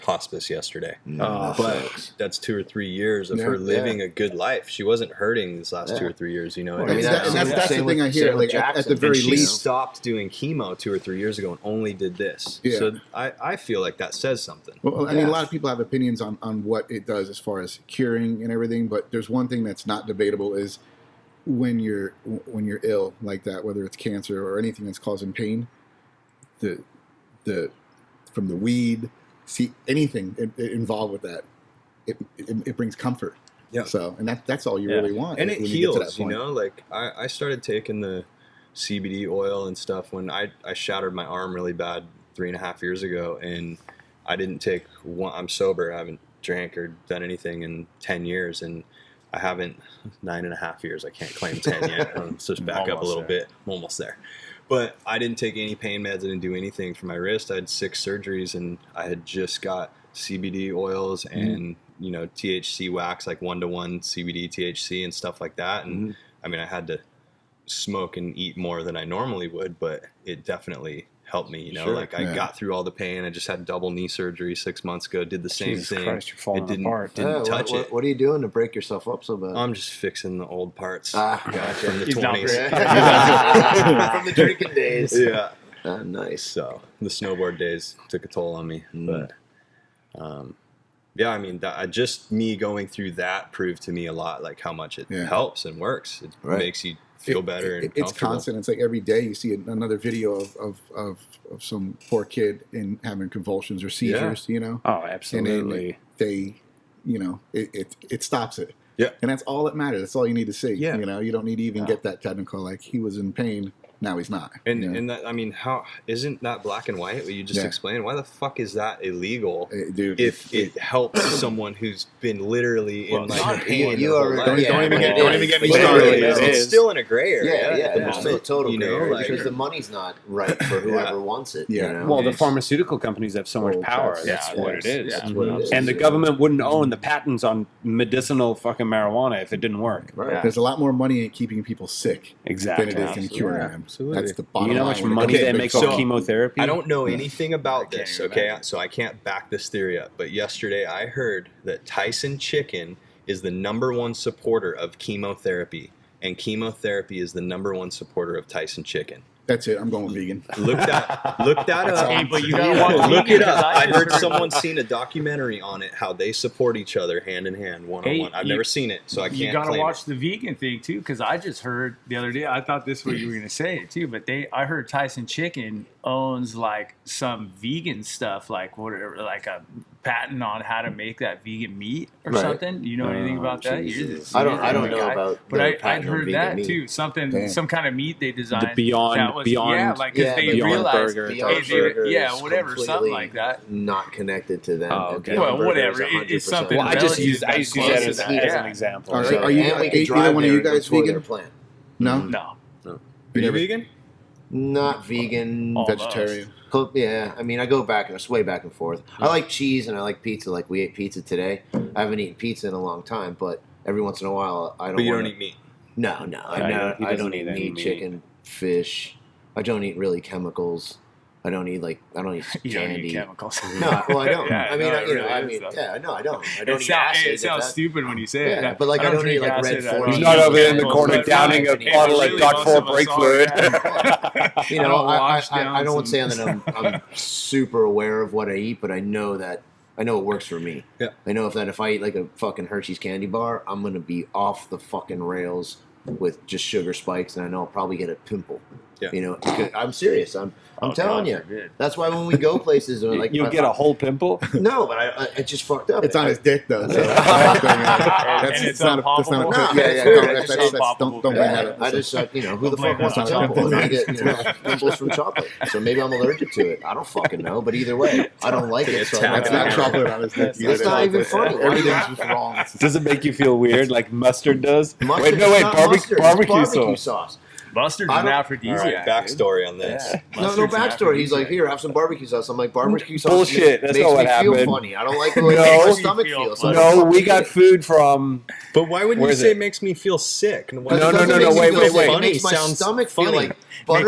hospice yesterday. Oh, But that's 2 or 3 years of Yeah. her living a good life. She wasn't hurting this last 2 or 3 years, I mean, mean, that's the same thing with- I hear. same with Like at Jackson. the very And she least, stopped doing chemo 2 or 3 years ago and only did this. Yeah. So I feel like that says something. well, I mean, a lot of people have opinions on what it does as far as curing and everything. But there's one thing that's not debatable is when you're ill like that, whether it's cancer or anything that's causing pain, the from the weed, see anything involved with that, it brings comfort. Yeah. So, and that's all you really want. And it when you get to that heals, point. like I started taking the CBD oil and stuff when I shattered my arm really bad 3.5 years ago, and I didn't take one. I'm sober. I haven't drank or done anything in 10 years, and I haven't 9.5 years. I can't claim 10 yet. Let's just back up a Almost little there. bit. I'm almost there. But I didn't take any pain meds. I didn't do anything for my wrist. I had 6 surgeries, and I had just got CBD oils and THC wax, like 1-to-1 CBD THC and stuff like that. And I mean, I had to smoke and eat more than I normally would, but it definitely helped me. I got through all the pain. I just had double knee surgery 6 months ago. Did the same Jesus thing. Christ, you're falling it didn't apart. didn't touch it. What are you doing to break yourself up so bad? I'm just fixing the old parts Gotcha. from the He's not 20s. From the drinking days. Yeah. Nice. So the snowboard days took a toll on me, but yeah, I mean, just me going through that proved to me a lot, like how much it helps and works. It makes you feel better and It's comfortable. constant. It's like every day you see another video of some poor kid having convulsions or seizures. Oh, And absolutely. they it stops it. Yeah. And that's all that matters. That's all you need to see. Yeah. You don't need to even get that technical. Like he was in pain, now he's not. And you know? and that, I mean, how isn't that black and white? What you just Yeah. explained. Why the fuck is that illegal? Dude, If it helps someone who's been literally Well, in it's like not pain you their whole already- life. yeah, don't even get me Literally, started. it's still in a gray area. at the There's moment, still total you gray know, area like, because the money's not right for whoever wants it. Yeah. You know? Well, the It's- pharmaceutical companies have so much Old power. trust. That's Yeah, what it is. yeah. That's what it is. And the Yeah. government wouldn't own the patents on medicinal fucking marijuana if it didn't work. Right. there's a lot more money in keeping people sick Exactly. than it is in curing them. Absolutely. That's the bottom You know how line. much when it money comes to that big makes pharma. on chemotherapy? I don't know anything about can't this, even okay? imagine. So I can't back this theory up. But yesterday I heard that Tyson Chicken is the #1 supporter of chemotherapy, and chemotherapy is the #1 supporter of Tyson Chicken. That's it. I'm going vegan. Look that up. Hey, but you gotta watch Look vegan, it up. 'cause I I just heard heard- someone seen a documentary on it, how they support each other hand in hand, one on Hey, one. I've you- never seen it, so I can't You gotta claim watch it. the vegan thing too, because I just heard the other day. I thought this was what you were gonna say it too, but I heard Tyson Chicken owns like some vegan stuff, like whatever, like a patent on how to make that vegan meat or Right. something. You know anything about that? Jesus. You're I don't know guy. about But the I'd patent on heard vegan that meat. too. Something, Damn. some kind of meat they designed. Beyond- that was, Beyond- yeah, like 'cause Yeah, they but Beyond realized, Burger hey, Beyond they- Burger yeah, is whatever, something completely like that. Not connected to them. Oh, And okay. Beyond Well, Burger whatever. is 100% It's something Well, I just relative use that that's as close an to that. Yeah. example. All right. So, Are you- and we could either drive one of there you and go guys tour vegan? their plant. No, No. Are you never- vegan? Not vegan. Almost. vegetarian. Yeah, I mean, I go back and sway back and forth. I like cheese and I like pizza. Like we ate pizza today. I haven't eaten pizza in a long time, but every once in a while, I don't. But you wanna- don't eat meat. No, he I doesn't don't eat eat any meat, meat. chicken, fish. I don't eat really chemicals. I don't eat You don't candy. need chemicals. No, well, I don't. Yeah, I mean, no, I it really mean, is, though. yeah, no, I don't. I don't It eat sounds, acid. it sounds stupid when you say Yeah, it. but, like, I don't drink eat, like, acid, Red I don't Forest. He's eat not over there in the chemicals, corner but downing a it bottle of really Doc most 4 of us brake are, fluid. yeah. You I know, don't I wash down don't say some- that I'm super aware of what I eat, but I know it works for me. Yeah. I know if I eat like a fucking Hershey's candy bar, I'm gonna be off the fucking rails with just sugar spikes, and I know I'll probably get a pimple. Yeah. You know, I'm serious. I'm Oh, telling God you. forbid. That's why when we go places, like You'll get a whole pimple. no, but it just fucked up. It's on his dick though. So And that's it's not a. That's not a. unpoppable? No, Yeah, it's yeah. good. Don't, It's that's, just don't bring Yeah, that up. I just, who the Don't fuck blame wants a that on pimple? chocolate. I get pimples from chocolate, so maybe I'm allergic to it. I don't fucking know, but either way, I don't like it. So That's not chocolate on his dick. It's not even funny. Everything's just wrong. Does it make you feel weird like mustard does? Mustard Wait, no, is wait, not mustard, it's barbecue sauce. Mustard's I an don't- All aphrodisiac. right, dude. backstory on this. Yeah. No Mustard's an backstory. He's like, aphrodisiac. here, have some barbecue sauce. I'm like, barbecue sauce Bullshit, that's makes not me what feel happened. funny. I don't like the way it No. makes my Makes you stomach feel feel. So I funny. don't No, fucking we eat got it. food from. But why wouldn't Where you is say it? it makes me feel sick? And why Because No, it no, doesn't no, make no, me wait, feel wait, sick. wait. It makes my Sounds stomach feel funny. like Makes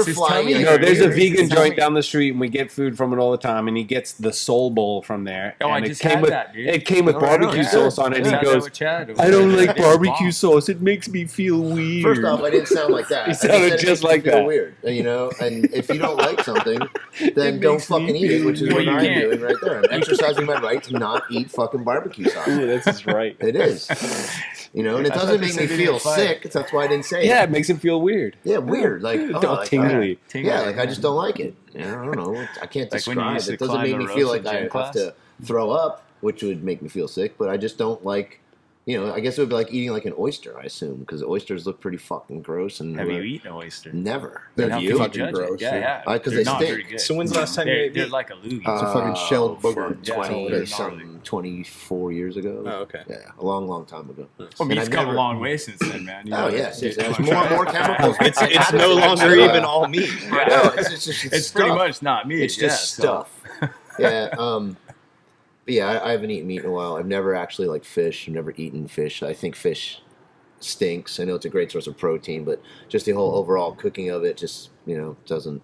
his butterfly. tummy and No, there's a weird. vegan It's joint not down the street, and we get food from it all the time. And he gets the soul bowl from there. Oh, and I it just came had with that, dude. it came with Oh, I know, barbecue yeah. sauce on it. And Just he had that goes, with Chad. "I don't like It's barbecue bomb. sauce. It makes me feel weird." First off, I didn't sound like that. He I sounded said it just makes me like feel that. Weird, you know. And if you don't like something, then don't makes me fucking eat it, which is feel what weird. I'm You can't. doing right there. I'm exercising my right to not eat fucking barbecue sauce. Ooh, that's just right. It is, you know, and it I thought doesn't they make said me they feel didn't fight. sick. That's why I didn't say Yeah, it. it makes him feel weird. Yeah, weird. Like, oh, All like, tingly. yeah, like I just don't like it. You know, I don't know. I can't Like when you describe used it. to It doesn't climb make the me ropes feel in like I gym have class? to throw up, which would make me feel sick. But I just don't like. You know, I guess it would be like eating like an oyster. I assume because oysters look pretty fucking gross. And Have you eaten an oyster? Never. They're Have How you? can you fucking judge gross, it? Yeah, yeah. yeah. 'Cause They're they not stink. very good. So when's the last time you They're, ate they're meat? like a loogie. It's a fucking shelled booger. From Yeah, 20 they're something, gnarly. 24 years ago. Oh, okay. Yeah, a long, long time ago. Well, And meat's I've come never- a long way since then, man. You Oh know, yes, it's- there's more and more chemicals. It's no longer even all meat. I know. It's It's pretty stuff. much not meat. It's just stuff. Yeah. But yeah, I haven't eaten meat in a while. I've never actually like fish. I've never eaten fish. I think fish stinks. I know it's a great source of protein, but just the whole overall cooking of it just doesn't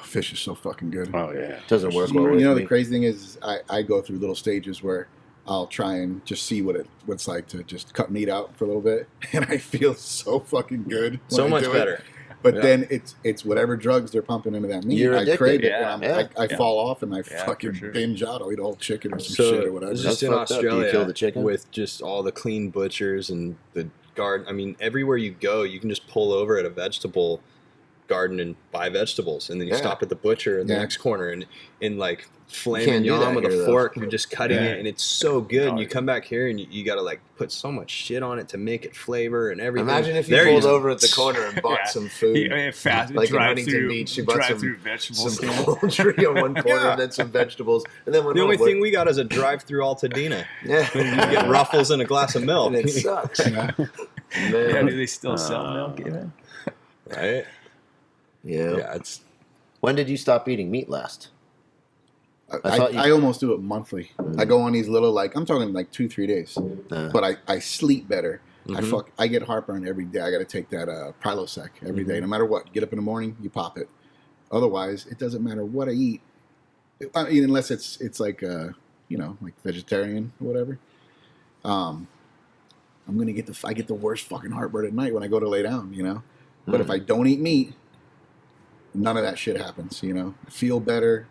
Fish is so fucking good. Oh yeah. work well You with know, me. the crazy thing is, I go through little stages where I'll try and just see what it's like to just cut meat out for a little bit, and I feel so fucking good. when So I much do it. better. But Yeah. then it's whatever drugs they're pumping into that meat. You're I addicted. crave it, Yeah. and Yeah. I fall off, and I Yeah, fucking for sure. binge out. I'll eat a whole chicken or some So shit or whatever. it's That's just in fucked up. Do you Australia kill the chicken? with just all the clean butchers and the garden. I mean, everywhere you go, you can just pull over at a vegetable garden and buy vegetables, and then you Yeah. stop at the butcher in the Yeah. next corner and like can't flaming do that yam with here, a though. fork. You're just cutting Yeah. it, and it's so good. And you come back here and you got to like put so much shit on it to make it flavor and everything. Imagine if you There pulled go. over at the corner and bought Yeah. some food. Fast Like in drive Huntington through, Beach, you bought drive some- through vegetable Some stand. poultry on one corner Yeah. and then some vegetables, and then The only thing we got is a drive-through Altadena. yeah, You get Ruffles and a glass of milk, and it sucks. Yeah. Yeah, Man. do they still sell milk even? right? Yeah. Yeah, it's When did you stop eating meat last? I thought you- I almost do it monthly. I go on these little, like, I'm talking like 2-3 days, but I sleep better. I get heartburn every day. I got to take that Prilosec every day, no matter what. You get up in the morning, you pop it. Otherwise, it doesn't matter what I eat. I mean, unless it's like like vegetarian or whatever. I'm gonna I get the worst fucking heartburn at night when I go to lay down, But if I don't eat meat, none of that shit happens, I feel better.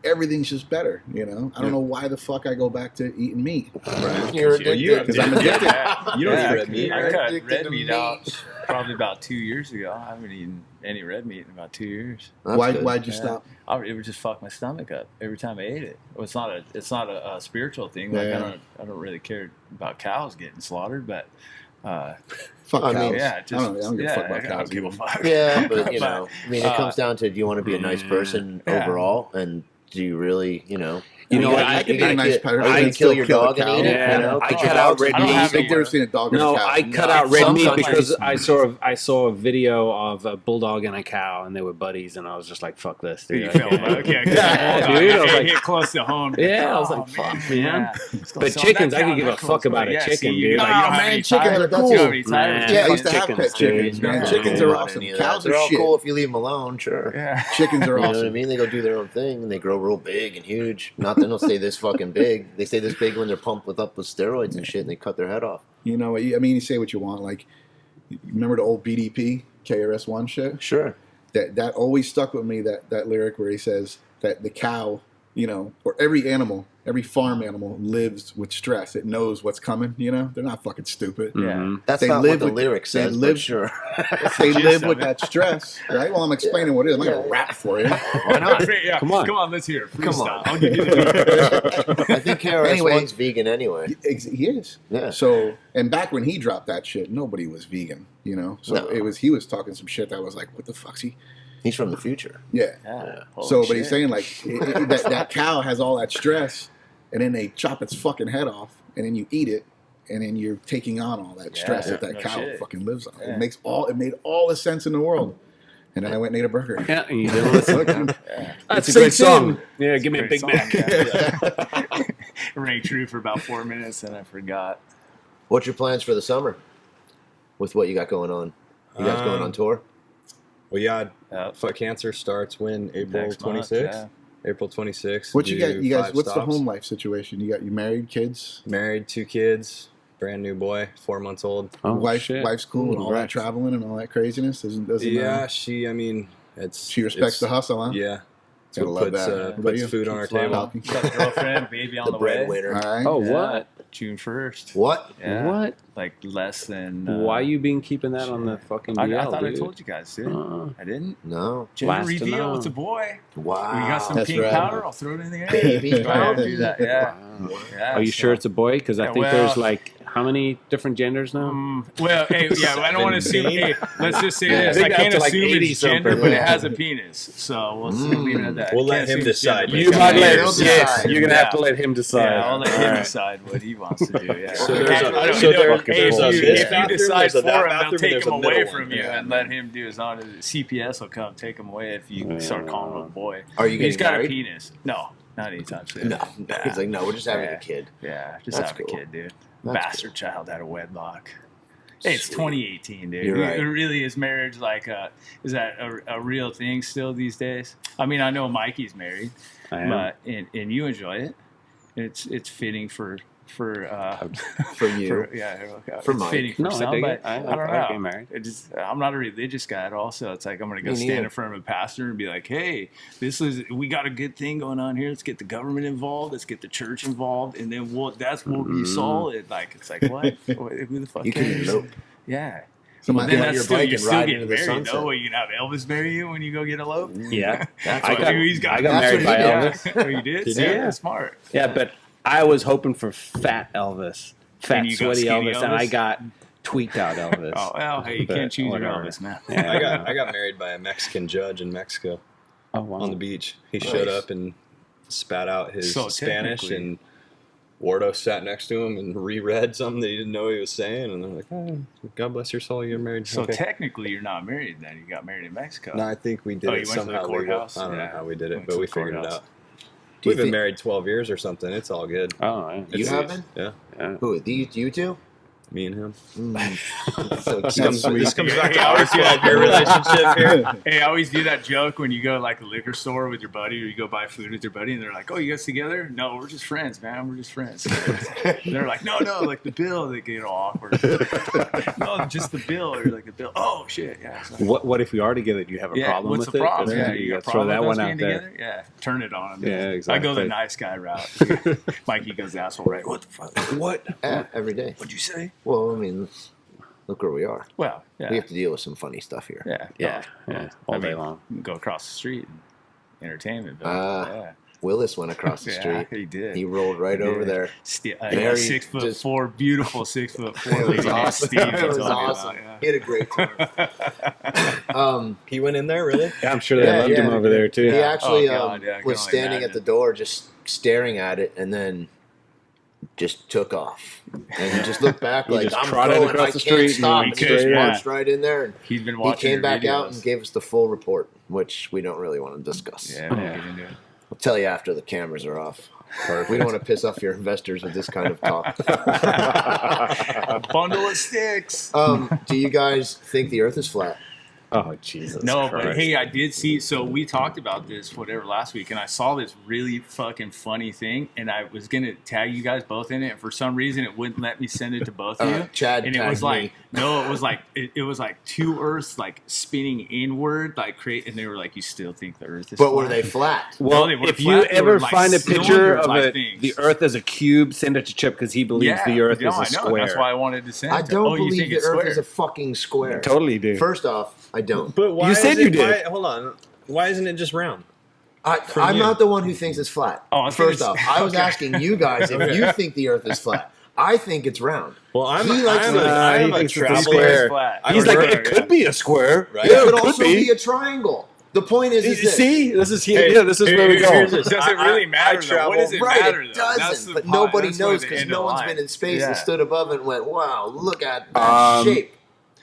Everything's just better, I don't know why the fuck I go back to eating meat. right. You're addicted. Because I'm addicted. You don't eat red meat, I right? cut Addicted red to meat meat. out probably about 2 years ago. I haven't eaten any red meat in about 2 years. Why'd you Yeah. stop? It would just fuck my stomach up every time I ate it. Well, it's not a spiritual thing. Like Yeah. I don't really care about cows getting slaughtered, but Fuck I cows. mean, yeah, just I don't give a fuck about I cows. don't give a either. fuck. Yeah, but But, it comes down to, do you want to be a nice person Yeah. overall, and do you really, I can be a nice person. Are you I gonna can kill still your kill a dog and cow. eat it? Yeah, I Cut cut your out dogs? red I don't meat. have Big difference between a dog and No, a cow. I cut out red Some meat countries- because I saw a video of a bulldog and a cow, and they were buddies, and I was just like, "Fuck this, dude." You I felt can't. like, okay, Yeah, dude. dude, I was It like- hit close to home. Yeah, I was Oh, like, fuck, man. yeah. Let's go But sell chickens, that I could cow give a that fuck close. about a Yeah, chicken, see, dude. you don't Oh, have man, any chickens time. are You don't cool. have any time. Man. Yeah, I used to have Chickens, pet chickens, dude. man. Yeah. Chickens are Don't awesome. any of that. Cows They're are all shit. cool if you leave them alone, sure. Yeah. Chickens are You know what I awesome. mean? They go do their own thing, and they grow real big and huge. Not they don't stay this fucking big. They stay this big when they're pumped with steroids and shit, and they cut their head off. You know, I mean, you say what you want. Like, remember the old BDP, KRS-One shit? Sure. That always stuck with me, that lyric where he says that the cow, or every animal, every farm animal lives with stress. It knows what's coming, They're not fucking stupid. Yeah. That's They not live what the with- lyric they says, live- but sure. They live of with it. that stress, right? Well, I'm explaining what it is. I'm not going to rap for you. Why not? Yeah. Come on. Come on, let's hear it. Come Freestyle. on. I'll give you the I think KRS-One's Anyway. vegan anyway. He is. Yeah. So, and back when he dropped that shit, nobody was vegan, So No. he was talking some shit that was like, what the fuck's he? He's from the future. Yeah. Yeah. So, but he's saying like that cow has all that stress, and then they chop its fucking head off, and then you eat it, and then you're taking on all that stress Yeah, that no cow shit. fucking lives on. Yeah. It made all the sense in the world. And then I went and ate a burger. Yeah, and you didn't listen. That's a It great sinks in. song. Yeah, give me a Great Big song, Mac. yeah. Rang true for about 4 minutes, and I forgot. What's your plans for the summer with what you got going on? You guys going on tour? Well, yeah, Yeah. FXck Cancer starts when April Next month, 26th. yeah. April 26th. What you do got? You guys, 5 what's the stops. home life situation? You married, kids, Married, 2 kids, brand new boy, 4 months old. Oh, wife's shit. cool, and all that Congrats. traveling and all that craziness. Doesn't Yeah, she respects the hustle, huh? Yeah. It's Gotta what love puts, that. What about puts you? food on our Keeps love. table. Palkie? Got a girlfriend, baby on The the way. breadwinner. All right. Oh, Yeah. what? June 1st. What? Yeah. What? Like less than. Why you been keeping that on the fucking DL, I thought dude? I told you guys, dude. I didn't. No. Gender Last to reveal. know. It's a boy. Wow. We got some That's pink right. powder. I'll throw it in the air. Baby Go ahead and powder. do that. Yeah. Wow. Yeah, Are you sure it's a boy? Because I Yeah, think well- there's like how many different genders now? Well, hey, yeah, I don't want to assume. Hey, let's just say this: think I that's can't to, like, assume 80 it's gender, something. but it has a penis. So we'll leave it at that. We'll let Can't him assume it's decide. gender, You but might it's let a he'll penis. yes. decide. You're gonna have to let him decide. Yeah, I'll let him All right. decide what he wants to do. Yeah. So there's a- I don't so know. there- Hey, there's a if this you bathroom, decide there's a for that him, I'll bathroom, and take there's him a away middle from one. you Yeah. and let him do his own. CPS will come take him away if you start calling him a boy. Are you He's getting got married? a penis. No, not anytime soon. No. He's like, no, we're just having a kid. Yeah, just That's having cool. a kid, dude. That's Bastard child out of wedlock. Hey, it's Sweet. 2018, dude. You're right. It really is marriage like is that a real thing still these days? I mean, I know Mikey's married, I am. but and you enjoy it. It's fitting for For you. For it's Mike. fitting for No, I some, dig but it. I don't like know. being married. I'm not a religious guy at all, so it's like I'm gonna go Me stand neither. in front of a pastor and be like, "Hey, we got a good thing going on here. Let's get the government involved. Let's get the church involved, and then we'll be solid." Like it's like what? Who the fuck You can cares? elope. Yeah. Well, then on that's your still, bike you're and still ride getting into the married, sunset. though. Well, you can have Elvis marry you when you go get eloped. Yeah. That's I what got, he's got. I got That's married what by he did. Elvis. Oh, you did? He See, did. that's smart. Yeah, but I was hoping for fat Elvis. Fat, And you got sweaty skinny Elvis, and I Elvis? got tweaked out Elvis. Oh, well, hey, you But can't choose your whatever. Elvis, man. Yeah. I got married by a Mexican judge in Mexico Oh, wow. on the beach. He Nice. showed up and spat out his So Spanish, technically- and Wardo sat next to him and reread something that he didn't know what he was saying, and they're like, "Oh, God bless your soul, you're married." So Okay. technically, you're not married then. You got married in Mexico. No, I think we did Oh, it you went to the somehow legal. courthouse? I don't know Yeah. how we did it, Went but to we the figured it courthouse. out. Do you We've been think- married 12 years or something. It's all good. Oh, yeah. You It's- have been? Yeah, Yeah. Who? You two? me and him. So That's cute. sweet. This comes Yeah, back to yeah, our yeah. 12-year relationship here. Hey, I always do that joke when you go to like a liquor store with your buddy or you go buy food with your buddy and they're like, "Oh, you guys together?" "No, we're just friends, man. We're just friends." And they're like, "No, like the bill." They get all awkward. No, just the bill. Or like the bill. Oh shit, yeah. So- What if we are together? Do you have a yeah, problem what's with the it? problem? That's- Yeah, you got a throw problem that with us one being out there. together? Yeah, turn it on. Yeah, I go the exactly. nice guy route. Mikey goes the asshole right. What the fuck? What? Yeah, every day. What'd you say? Well, I mean, look where we are. Well, yeah, We have to deal with some funny stuff here. yeah, Yeah, yeah, all I day mean, long. you can go across the street, and entertainment. But, yeah. Willis went across the Yeah, street. he did. He rolled right He over did. there. Yeah, Very 6'4", beautiful 6'4" It was lady named awesome. Steve. It was told me about, awesome. yeah. He had a great time. He went in there, really? Yeah, I'm sure they Yeah, loved yeah. him over there too. He Yeah. actually Oh, God, yeah, I can was only standing at imagine. the door just staring at it and then just took off. And he just looked back He like, just I'm trotted going, across I the can't street stop. and And he just straight marched right in there. And He's been he watching. came your back out videos. and gave us the full report, which we don't really want to discuss. Yeah, we'll get into it. I'll tell you after the cameras are off. We don't want to piss off your investors with this kind of talk. A bundle of sticks. Do you guys think the Earth is flat? Oh Jesus! No, Christ. but hey, I did see. So we talked about this, whatever, last week, and I saw this really fucking funny thing, and I was gonna tag you guys both in it, and for some reason, it wouldn't let me send it to both of you. Chad and it tagged was like, me. no, it was like it was like two Earths like spinning inward, like and they were like, you still think the Earth is? But flat? were they flat? Well, No, they weren't if you flat, they were ever like find a picture of cylinder-type it, things. the Earth as a cube, send it to Chip because he believes the Earth no, is a I know. square. That's why I wanted to send. I it to- don't oh, you believe think the it's Earth square? is a fucking square. Totally do. First off, I don't. But why You said is you it- did. Why, hold on. Why isn't it just round? I'm you. not the one who thinks it's flat. Oh, I was First gonna off, say- I was okay. asking you guys if you think the Earth is flat. I think it's round. Well, I'm He likes I'm to- a, he I'm a thinks it's a traveler. square. Flat. I He's don't like, know. it could be a square. Right. It Yeah, could it also could be a triangle. The point is this. See, this is Hey, yeah, this is where we here's go. the- Does it really matter? though? What does it Right, matter? it though? That's doesn't. the But point. nobody That's where knows the because end no of one's line. been in space Yeah. and stood above it and went, wow, look at that shape.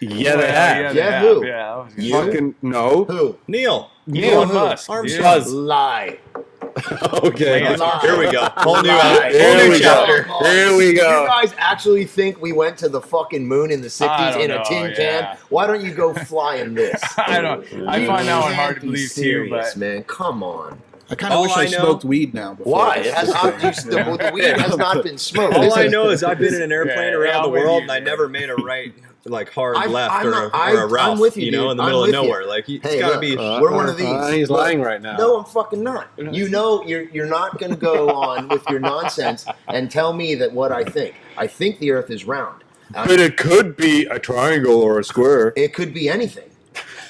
Yeah, they Well, have. Yeah, they who? Yeah, I was gonna You? say. Fucking no. Who? Neil. Elon who? Musk. Armstrong. dude. Lie. Okay. Yeah. Lie. Here we go. Whole new, Lie. Here whole new we go. chapter. Here we go. You guys actually think we went to the fucking moon in the 60s I don't in a know, tin yeah. can? Why don't you go fly in this? I don't. I You find that one can't hard to be believe too, serious, but man, come on. I kind of All wish I I know- smoked weed now. Before Why? this- It has this not, thing. the weed has not been smoked. All This I is- know is I've been in an airplane Yeah, around I'm the with world, you, and I man. never made a right, like hard I'm left or not- a Ralph, I'm with you, know, dude. in the I'm middle of with you. nowhere. Like it's Hey, got to look, be. we're one of these. He's Look, lying right now. No, I'm fucking not. You know, you're not going to go on with your nonsense and tell me that what I think. I think the Earth is round. But it could be a triangle or a square. It could be anything.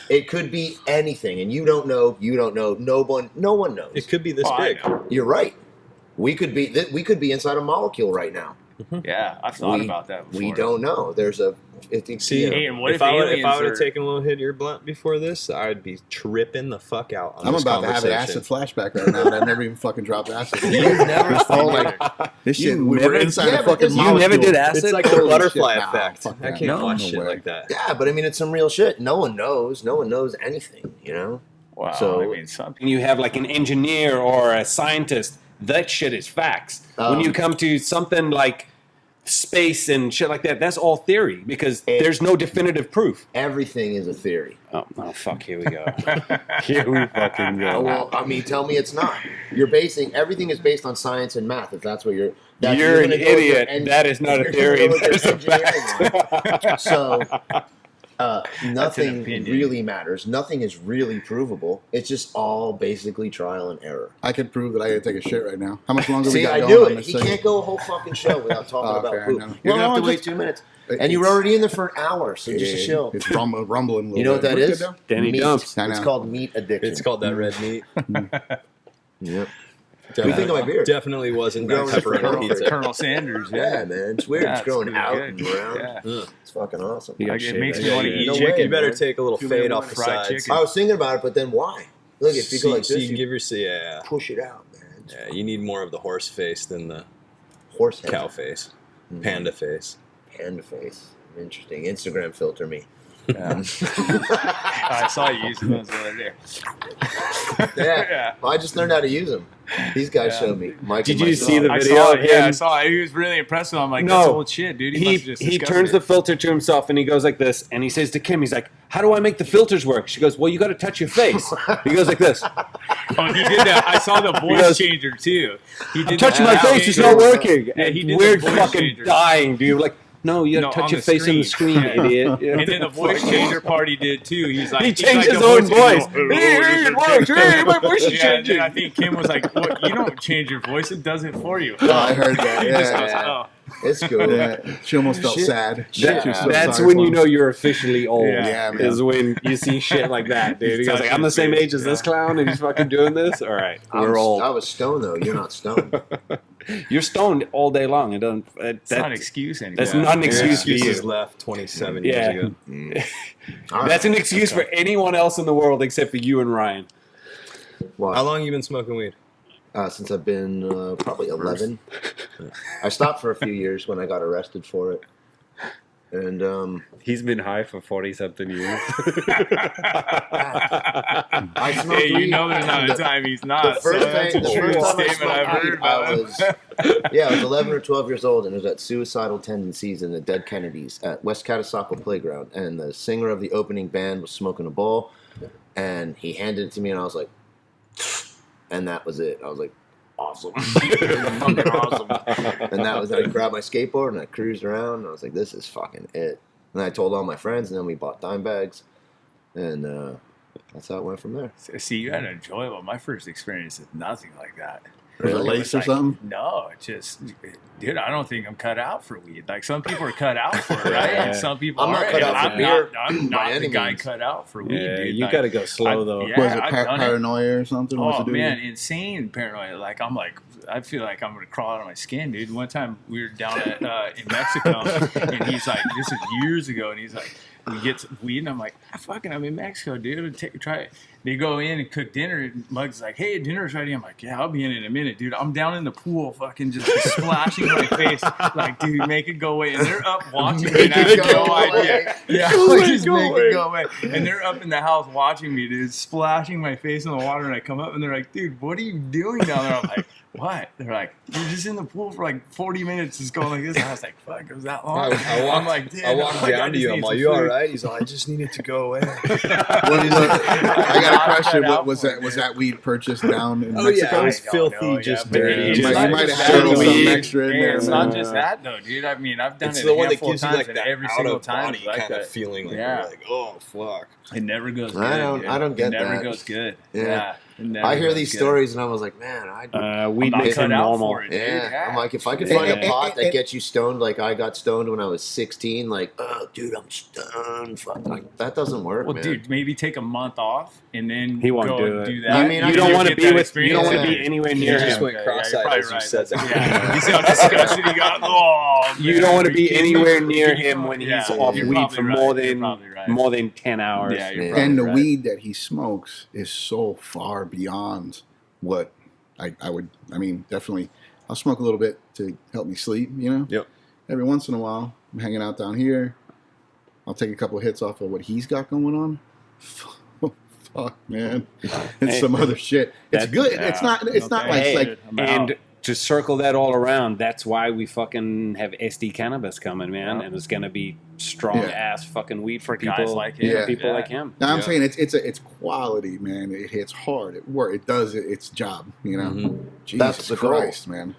It could be anything, and you don't know. You don't know. No one knows. It could be this Oh, I big. know. You're right. We could be inside a molecule right now. Yeah, I've thought We- about that. Before. We don't know. There's a. See, you know, Hey, and what if I would aliens have are- taken a little hit of your blunt before this, I'd be tripping the fuck out. On I'm this about to have an conversation. acid flashback right now. And I never even fucking dropped acid. You've never Oh, like, this shit. We were inside Yeah, a but fucking this- You molecule. never did acid? It's like the Holy butterfly shit, nah, effect. fuck I that. can't No, watch no shit way. like that. Yeah, but I mean, it's some real shit. No one knows. No one knows anything. You know. Wow. So- I mean, some And you have like an engineer or a scientist. That shit is facts. When you come to something like space and shit like that, that's all theory because there's no definitive proof. Everything is a theory. Oh fuck! Here we go. Here we fucking Oh, go. well, I mean, tell me it's not. You're basing everything is based on science and math. If that's what you're. That's, You're an gonna go with your idiot. That is not a you're theory. gonna go with That is your a engineering one. So, Nothing opinion. really matters. Nothing is really provable. It's just all basically trial and error. I could prove that I gotta take a shit right now. How much longer we See, got I going knew on it. this He thing? can't go a whole fucking show without talking Okay, I about poop. know. You're gonna have to wait just- 2 minutes, and you were already in there for an hour. So just chill. It's rumbling a little You know what bit. that We're is? good now? Danny Meat. dumps. I It's know. called meat addiction. It's called that red meat. Yep. What do you think of my beard? Definitely wasn't Growing that pepperoni Colonel, pizza. Colonel Sanders. Yeah, man. It's weird. Yeah, it's growing pretty out good. and around. Yeah. It's fucking awesome. You got Like, it shit, makes right? me want to eat No chicken. way, You better man. take a little Too fade many off the fried sides. chicken. I was thinking about it, but then why? Look, if you go like So this, you you give your push it out, man. It's Yeah, you need more of the horse face than the horse head. cow face, panda face. Panda face. Interesting. Instagram filter me. Yeah. I saw you using those the other day. Yeah. Yeah. Well, I just learned how to use them. These guys Yeah. showed me. Mike Did and you myself. see the I video saw of it. Yeah, I him? saw it. He was really impressive. I'm like, No. that's old shit, dude. He must have just he discovered turns the it. filter to himself and he goes like this, and he says to Kim, he's like, "How do I make the filters work?" She goes, "Well, you got to touch your face." He goes like this. Oh, he did that. I saw the voice goes, changer too. He did Touching that. my face is not working. Yeah, he did We're the voice fucking changer. dying, dude. Like, no, you No, got to touch on your the face on the screen, screen. idiot. Yeah. And then the voice changer part he did too. He's like, He he's changed like his the own voice. changer. Hey, it works. Hey, my voice is Yeah, and then changing. I think Kim was like, "What? You don't change your voice; it does it for you." Oh, I heard that. He just Yeah, goes, yeah. "Oh." It's cool. yeah. She almost felt Shit. sad. Shit. She was so That's sorry when for you him. know you're officially old. Yeah, man. Is when you see shit like that, dude. He He's goes like, "I'm the same touching age as his this face. clown, and he's fucking doing this." All right, we're old. I was stoned though. You're not stoned. You're stoned all day long. It doesn't. It's not an excuse anymore. That's not an Your excuse for excuses you. left 27 Yeah. years ago. All right. That's an excuse for anyone else in the world except for you and Ryan. What? How long you been smoking weed? Since I've been probably 11. I stopped for a few years when I got arrested for it. And He's been high for 40-something years. I smoked Hey, you weed. know there's not a time he's The not. first, so that's thing, a the true first time I statement I've smoked heard weed, about I him. was 11 or 12 years old, and it was at Suicidal Tendencies in the Dead Kennedys at West Catasauqua Playground. And the singer of the opening band was smoking a bowl, and he handed it to me, and I was like, and that was it. I was like, awesome. Fucking awesome. And that was I grabbed my skateboard and I cruised around, and I was like, this is fucking it. And I told all my friends, and then we bought dime bags, and that's how it went from there. See, you had an enjoyable. My first experience is nothing like that. Was it It lace was or like, something? No, just, dude, I don't think I'm cut out for weed. Like, some people are cut out for it, right? Yeah. And some people I'm not aren't. cut And out for I'm beer I'm by not any the guy means. cut out for weed, Yeah, dude. you Like, got to go slow though. yeah. Was it I've done it. paranoia or something? What's Oh it do? man, insane paranoia. Like, I'm like, I feel like I'm gonna crawl out of my skin, dude. One time we were down at in Mexico, and he's like, this is years ago, and he's like, we get some weed, and I'm like, I'm in Mexico, dude. Try it. They go in and cook dinner, and Mug's like, hey, dinner's ready. I'm like, yeah, I'll be in a minute, dude. I'm down in the pool, fucking just splashing my face, like, dude, make it go away. And they're up watching me, and I have no idea. Yeah, just make it go away. And they're up in the house watching me, dude, splashing my face in the water, and I come up, and they're like, dude, what are you doing down there? I'm like, what? They're like, you're just in the pool for like 40 minutes, just going like this. And I was like, fuck, it was that long? I'm like, dude, I walked I down to just you. need I'm some like, you all food." right? He's like, I just needed to go away. I got a question. Cut out What was for that? it, Was dude. that weed purchased down in Oh, Mexico? yeah, it was I don't filthy, know, just but dirty. it's You not might have just had a that, little dude. something extra in Hey, there. it's not man. just that though, dude. I mean, I've done It's it the a one that handful gives of you times, like and that every out single of time body is like kind of that. feeling. Like Yeah. you're like, oh fuck. It never goes good. I don't get It never that. goes good. Yeah. Yeah. it never I hear goes these good. stories, and I was like, man, Weed I'm not makes cut him out normal. for it, dude. yeah. I'm like, if I could And- find and- a pot and- that gets you stoned like I got stoned when I was 16, like, oh, dude, I'm stoned. Fuck, like, that doesn't work, Well, man. dude, maybe take a month off and then He won't go do and it. do that. I mean, I You can don't do want to get be that with. You don't want to experience. be anywhere You near just him. went cross-eyed you're as you right. said that. Yeah. You see how disgusted he got? Oh, You man, don't want are to be you kidding me? anywhere near him when he's Yeah, off you're weed probably for right. more You're than probably right. more than 10 hours. Yeah, you're Yeah. probably And the right. weed that he smokes is so far beyond what I would. I mean, definitely, I'll smoke a little bit to help me sleep. You know. Yep. Every once in a while, I'm hanging out down here. I'll take a couple hits off of what he's got going on. Fuck, man, and Hey, some other shit. It's that- good. yeah, It's not. It's not okay. like Hey, I'm And out. to circle that all around, that's why we fucking have SD Cannabis coming, man, Yeah. and it's gonna be strong Yeah. ass fucking weed for Guys people like for him. Yeah. people Yeah. like him. Now, I'm Yeah. saying it's quality, man. It hits hard. It work. It does its job. You know. Mhm. Jesus That's the goal. Christ, man.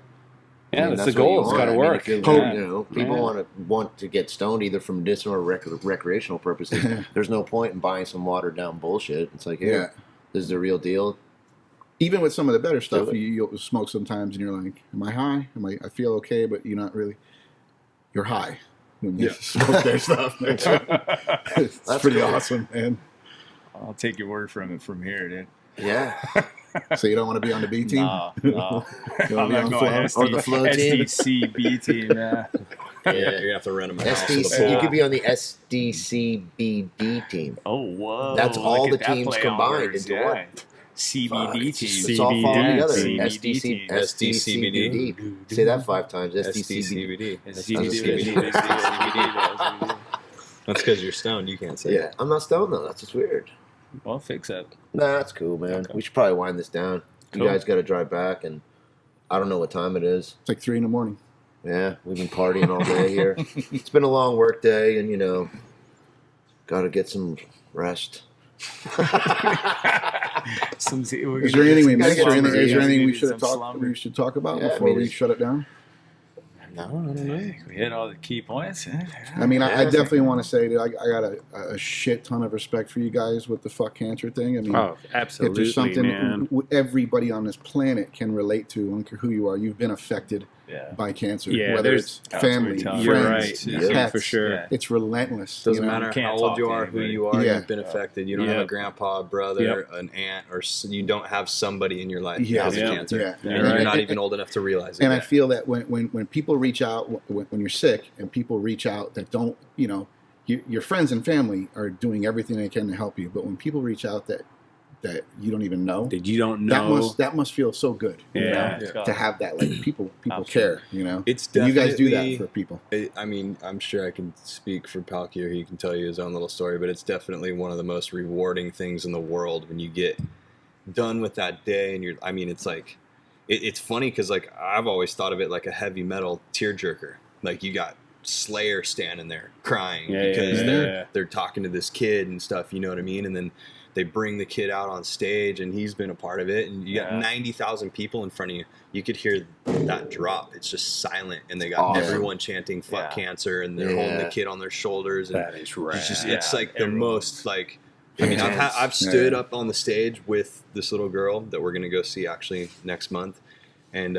Yeah, mean, that's the what you goal. It's want. got to I mean, work. if you, Yeah. you know, people want to get stoned either from medicinal or recreational purposes. There's no point in buying some watered down bullshit. It's like, here, this is the real deal. Even with some of the better stuff, Do it. you'll smoke sometimes, and you're like, "Am I high? I feel okay?" But you're not really. You're high when you smoke their stuff. Man. It's That's pretty cool. awesome, man. I'll take your word from it from here, dude. Yeah. So you don't want to be on the B team? No. You I'm wanna be not on going flow? Or the flow team? SDCB team. Yeah, you're gonna have to rent them a house. SDC. You could be on the SDCBD team. Oh, whoa. That's look all at the that teams play on combined words, into one. CBD It's team. all falling CBD. together. CBD team. SDCBD. Say that 5 times. SDCBD. SDCBD. CBD. That's because you're stoned. You can't say Yeah, I'm not stoned though. That's just weird. Well, fix it. Nah, that's cool, man. Okay. We should probably wind this down. Cool. You guys got to drive back, and I don't know what time it is. It's like 3 a.m. Yeah, we've been partying all day here. It's been a long work day, and got to get some rest. Is there anything we Gotta missed? get Or some anything, is there sleep. anything we should talk about Yeah, I before mean, we it's- shut it down? No, I don't know. We hit all the key points. I mean, I Yeah. definitely want to say that I got a shit ton of respect for you guys with the FXck Cancer thing. I mean, Oh, if absolutely, there's something man. everybody on this planet can relate to, I don't care who you are, you've been affected Yeah. by cancer. Yeah, whether there's- it's family, You're You're friends, right. Yeah. pets, For sure. Yeah. it's relentless. Doesn't you know? matter Can't how old talk you to are, who anybody. you are, Yeah. you've been affected. You don't have a grandpa, a brother, an aunt, or you don't have somebody in your life who has Yeah. cancer. Yeah. And Right. you're not even old enough to realize it. And I yet. feel that when people reach out, when you're sick and people reach out that don't, your friends and family are doing everything they can to help you. But when people reach out that you don't even know, That you don't know. that must feel so good. Yeah. To have that, like people Absolutely. care, It's And you guys do that definitely- for people. I mean, I'm sure I can speak for Palkie, or he can tell you his own little story, but it's definitely one of the most rewarding things in the world when you get done with that day. And it's like, it's funny because like I've always thought of it like a heavy metal tearjerker. Like you got Slayer standing there crying because they're talking to this kid and stuff, you know what I mean? And then they bring the kid out on stage and he's been a part of it, and you got 90,000 people in front of you. You could hear that drop. It's just silent, and they got Awesome. everyone chanting "fuck cancer," and they're holding the kid on their shoulders. And That is rad. it's like the everyone. most like. I mean, I've stood up on the stage with this little girl that we're gonna go see actually next month, and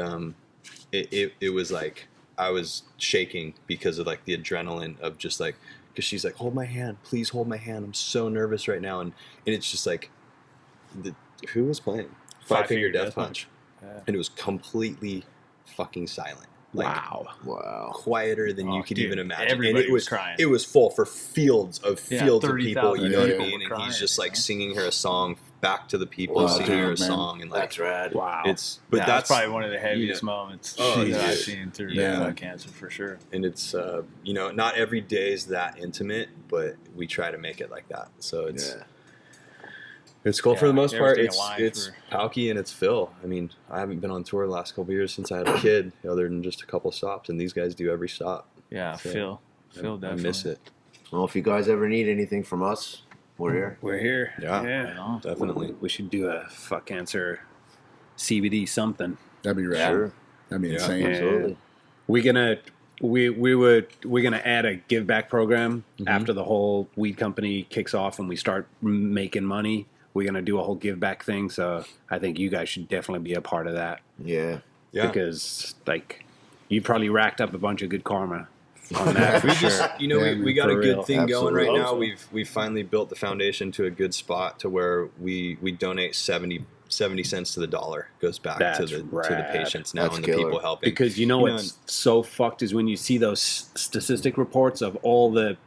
it was like I was shaking because of like the adrenaline of just like. Because she's like, hold my hand, please hold my hand. I'm so nervous right now, and it's just like, who was playing? Five Finger Death Punch, and it was completely fucking silent. Like, Wow. quieter than you could dude, even imagine. everybody And was crying. It was full for fields of 30,000 people. You know what I people mean? were And crying, he's just like you know? singing her a song back to the people, Wow, singing her a dude, man. song, and like That's rad. Wow. but That's probably one of the heaviest moments Oh, that I've dude. seen through cancer for sure. and it's not every day is that intimate, but we try to make it like that. So it's cool for the most part. everything aligned It's Palkie and it's Phil. I mean, I haven't been on tour the last couple of years since I had a kid, other than just a couple stops, and these guys do every stop. Yeah, So, Phil I definitely. miss it. Well, if you guys ever need anything from us, we're here. We're here. Yeah. Right on. Definitely. We should do a FXck Cancer CBD something. That'd be rad. Sure. That'd be Yeah. insane. Yeah. Absolutely. We're gonna add a give back program after the whole weed company kicks off and we start making money. We're gonna do a whole give back thing. So I think you guys should definitely be a part of that Yeah. Yeah. because like you probably racked up a bunch of good karma on that. We for sure. just, we man, got a for good real. thing going right Absolutely. now. Hope so. We've finally built the foundation to a good spot to where we donate 70 cents to the dollar goes back to That's the rad. patients now That's and the killer. people helping. Because you know what's so fucked is when you see those statistic reports of all the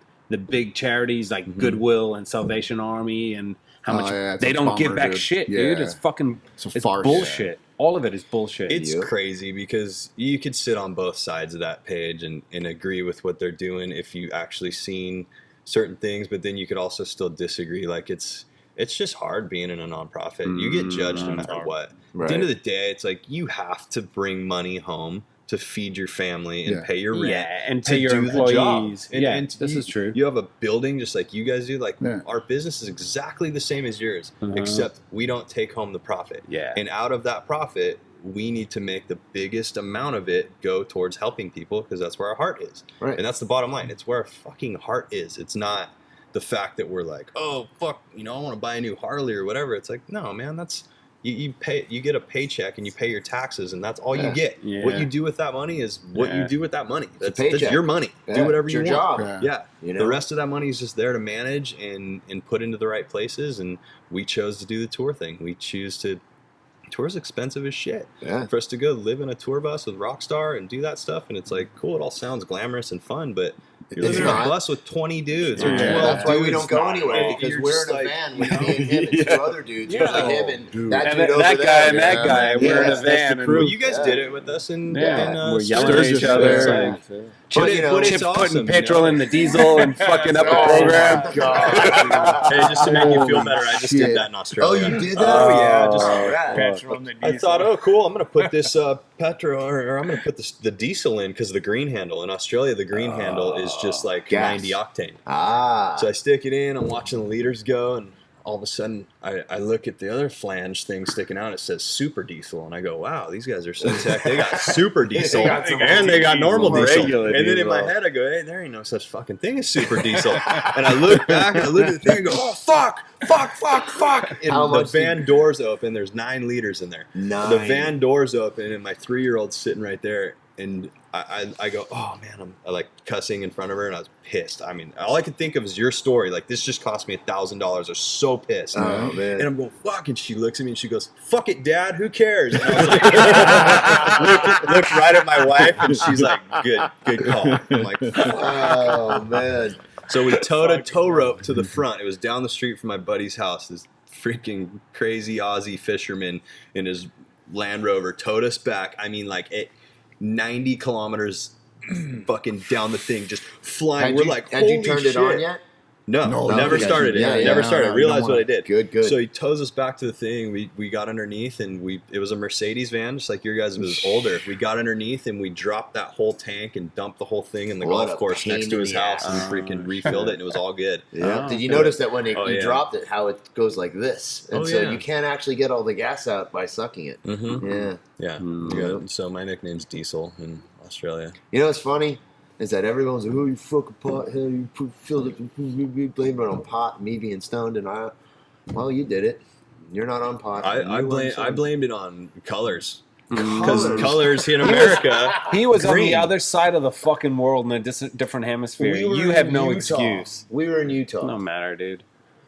big charities like Goodwill and Salvation Army and how much it's they a don't give bummer, back dude. shit, Yeah. dude. It's fucking It's a it's farce. bullshit. All of it is bullshit. It's Yep. crazy because you could sit on both sides of that page and agree with what they're doing if you actually seen certain things, but then you could also still disagree. Like it's just hard being in a nonprofit. You get judged no matter what. At the end of the day, it's like you have to bring money home to feed your family and Yeah. pay your rent. yeah, and to to your do the job. employees. And, yeah, and this you, is true. You have a building just like you guys do. Like Yeah. our business is exactly the same as yours, Uh-huh. except we don't take home the profit. Yeah. And out of that profit, we need to make the biggest amount of it go towards helping people because that's where our heart is. Right. And that's the bottom line. It's where our fucking heart is. It's not the fact that we're like, oh, fuck, I want to buy a new Harley or whatever. It's like, no, man, that's... You get a paycheck and you pay your taxes and that's all you get. Yeah. What you do with that money is what you do with that money. That's your money. Yeah. Do whatever It's you your want. job. Yeah. You know? The rest of that money is just there to manage and put into the right places. And we chose to do the tour thing. We choose to. Tour's expensive as shit. Yeah. For us to go live in a tour bus with Rockstar and do that stuff, and it's like cool. It all sounds glamorous and fun, but you're living in a bus with 20 dudes or 12 That's why we dudes. don't go anywhere because You're we're just in a like- van with me and him and two other dudes. Yeah. Like him and Dude. that And dude over that guy there. and that guy. We're in a van. Well, And you guys did it with us in we're yelling at Sturgis, each other. yeah. Like, But, you know, it's Chip's awesome, putting petrol in the diesel and fucking up the Oh, program. my God. Hey, just to make you feel better, I just Shit. did that in Oh, Australia. you did that? Oh, yeah, just Right. Petrol in the I diesel. thought, oh, cool, I'm going to put this petrol, or I'm going to put the diesel in because of the green handle. In Australia, the green handle is just like Gas. 90 octane. Ah. So I stick it in, I'm watching the liters go, and all of a sudden, I look at the other flange thing sticking out. It says super diesel, and I go, "Wow, these guys are so tech. They got super diesel, They got some and they got normal diesel." regular And then in my diesel. head, I go, "Hey, there ain't no such fucking thing as super diesel." And I look back, and I look at the thing, and go, "Oh fuck, fuck, fuck, fuck!" And How the much van doors open. There's 9 liters in there. 9. The van doors open, and my 3-year-old's sitting right there, and I go, oh man, I like cussing in front of her, and I was pissed. I mean, all I could think of is your story. Like, this just cost me $1,000. I was so pissed. Oh, man. And I'm going, fuck. And she looks at me and she goes, fuck it, Dad. Who cares? And I was like, looked right at my wife, and she's like, good call. I'm like, Oh, man. so we towed a tow rope to the front. It was down the street from my buddy's house. This freaking crazy Aussie fisherman in his Land Rover towed us back. I mean, like 90 kilometers fucking down the thing, just flying. We're like, had you holy turned shit. it on yet? No, No, never you guys- started it. yeah, yeah, never no, started. no, you Realized don't what I wanna- did. Good. So he tows us back to the thing. We got underneath, and it was a Mercedes van, just like your guys' was older. We got underneath, and we dropped that whole tank and dumped the whole thing in the What golf a course pain next to in his the house, ass. and we freaking refilled it, and it was all good. Yeah. Oh. Did you notice that when Oh, you yeah. dropped it, how it goes like this? And Oh, so yeah. you can't actually get all the gas out by sucking it. Mm-hmm. Yeah. Yeah. Mm. So my nickname's Diesel in Australia. You know what's funny? Is that everyone's like, oh, you fucking pothead, you filled it, you blame it on pot, me being stoned, and well, you did it. You're not on pot. I blamed it on colors. Colors. Because colors in America. He was on the Green. other side of the fucking world in a different hemisphere. We were You have in no Utah. excuse. We were in Utah. No matter, dude.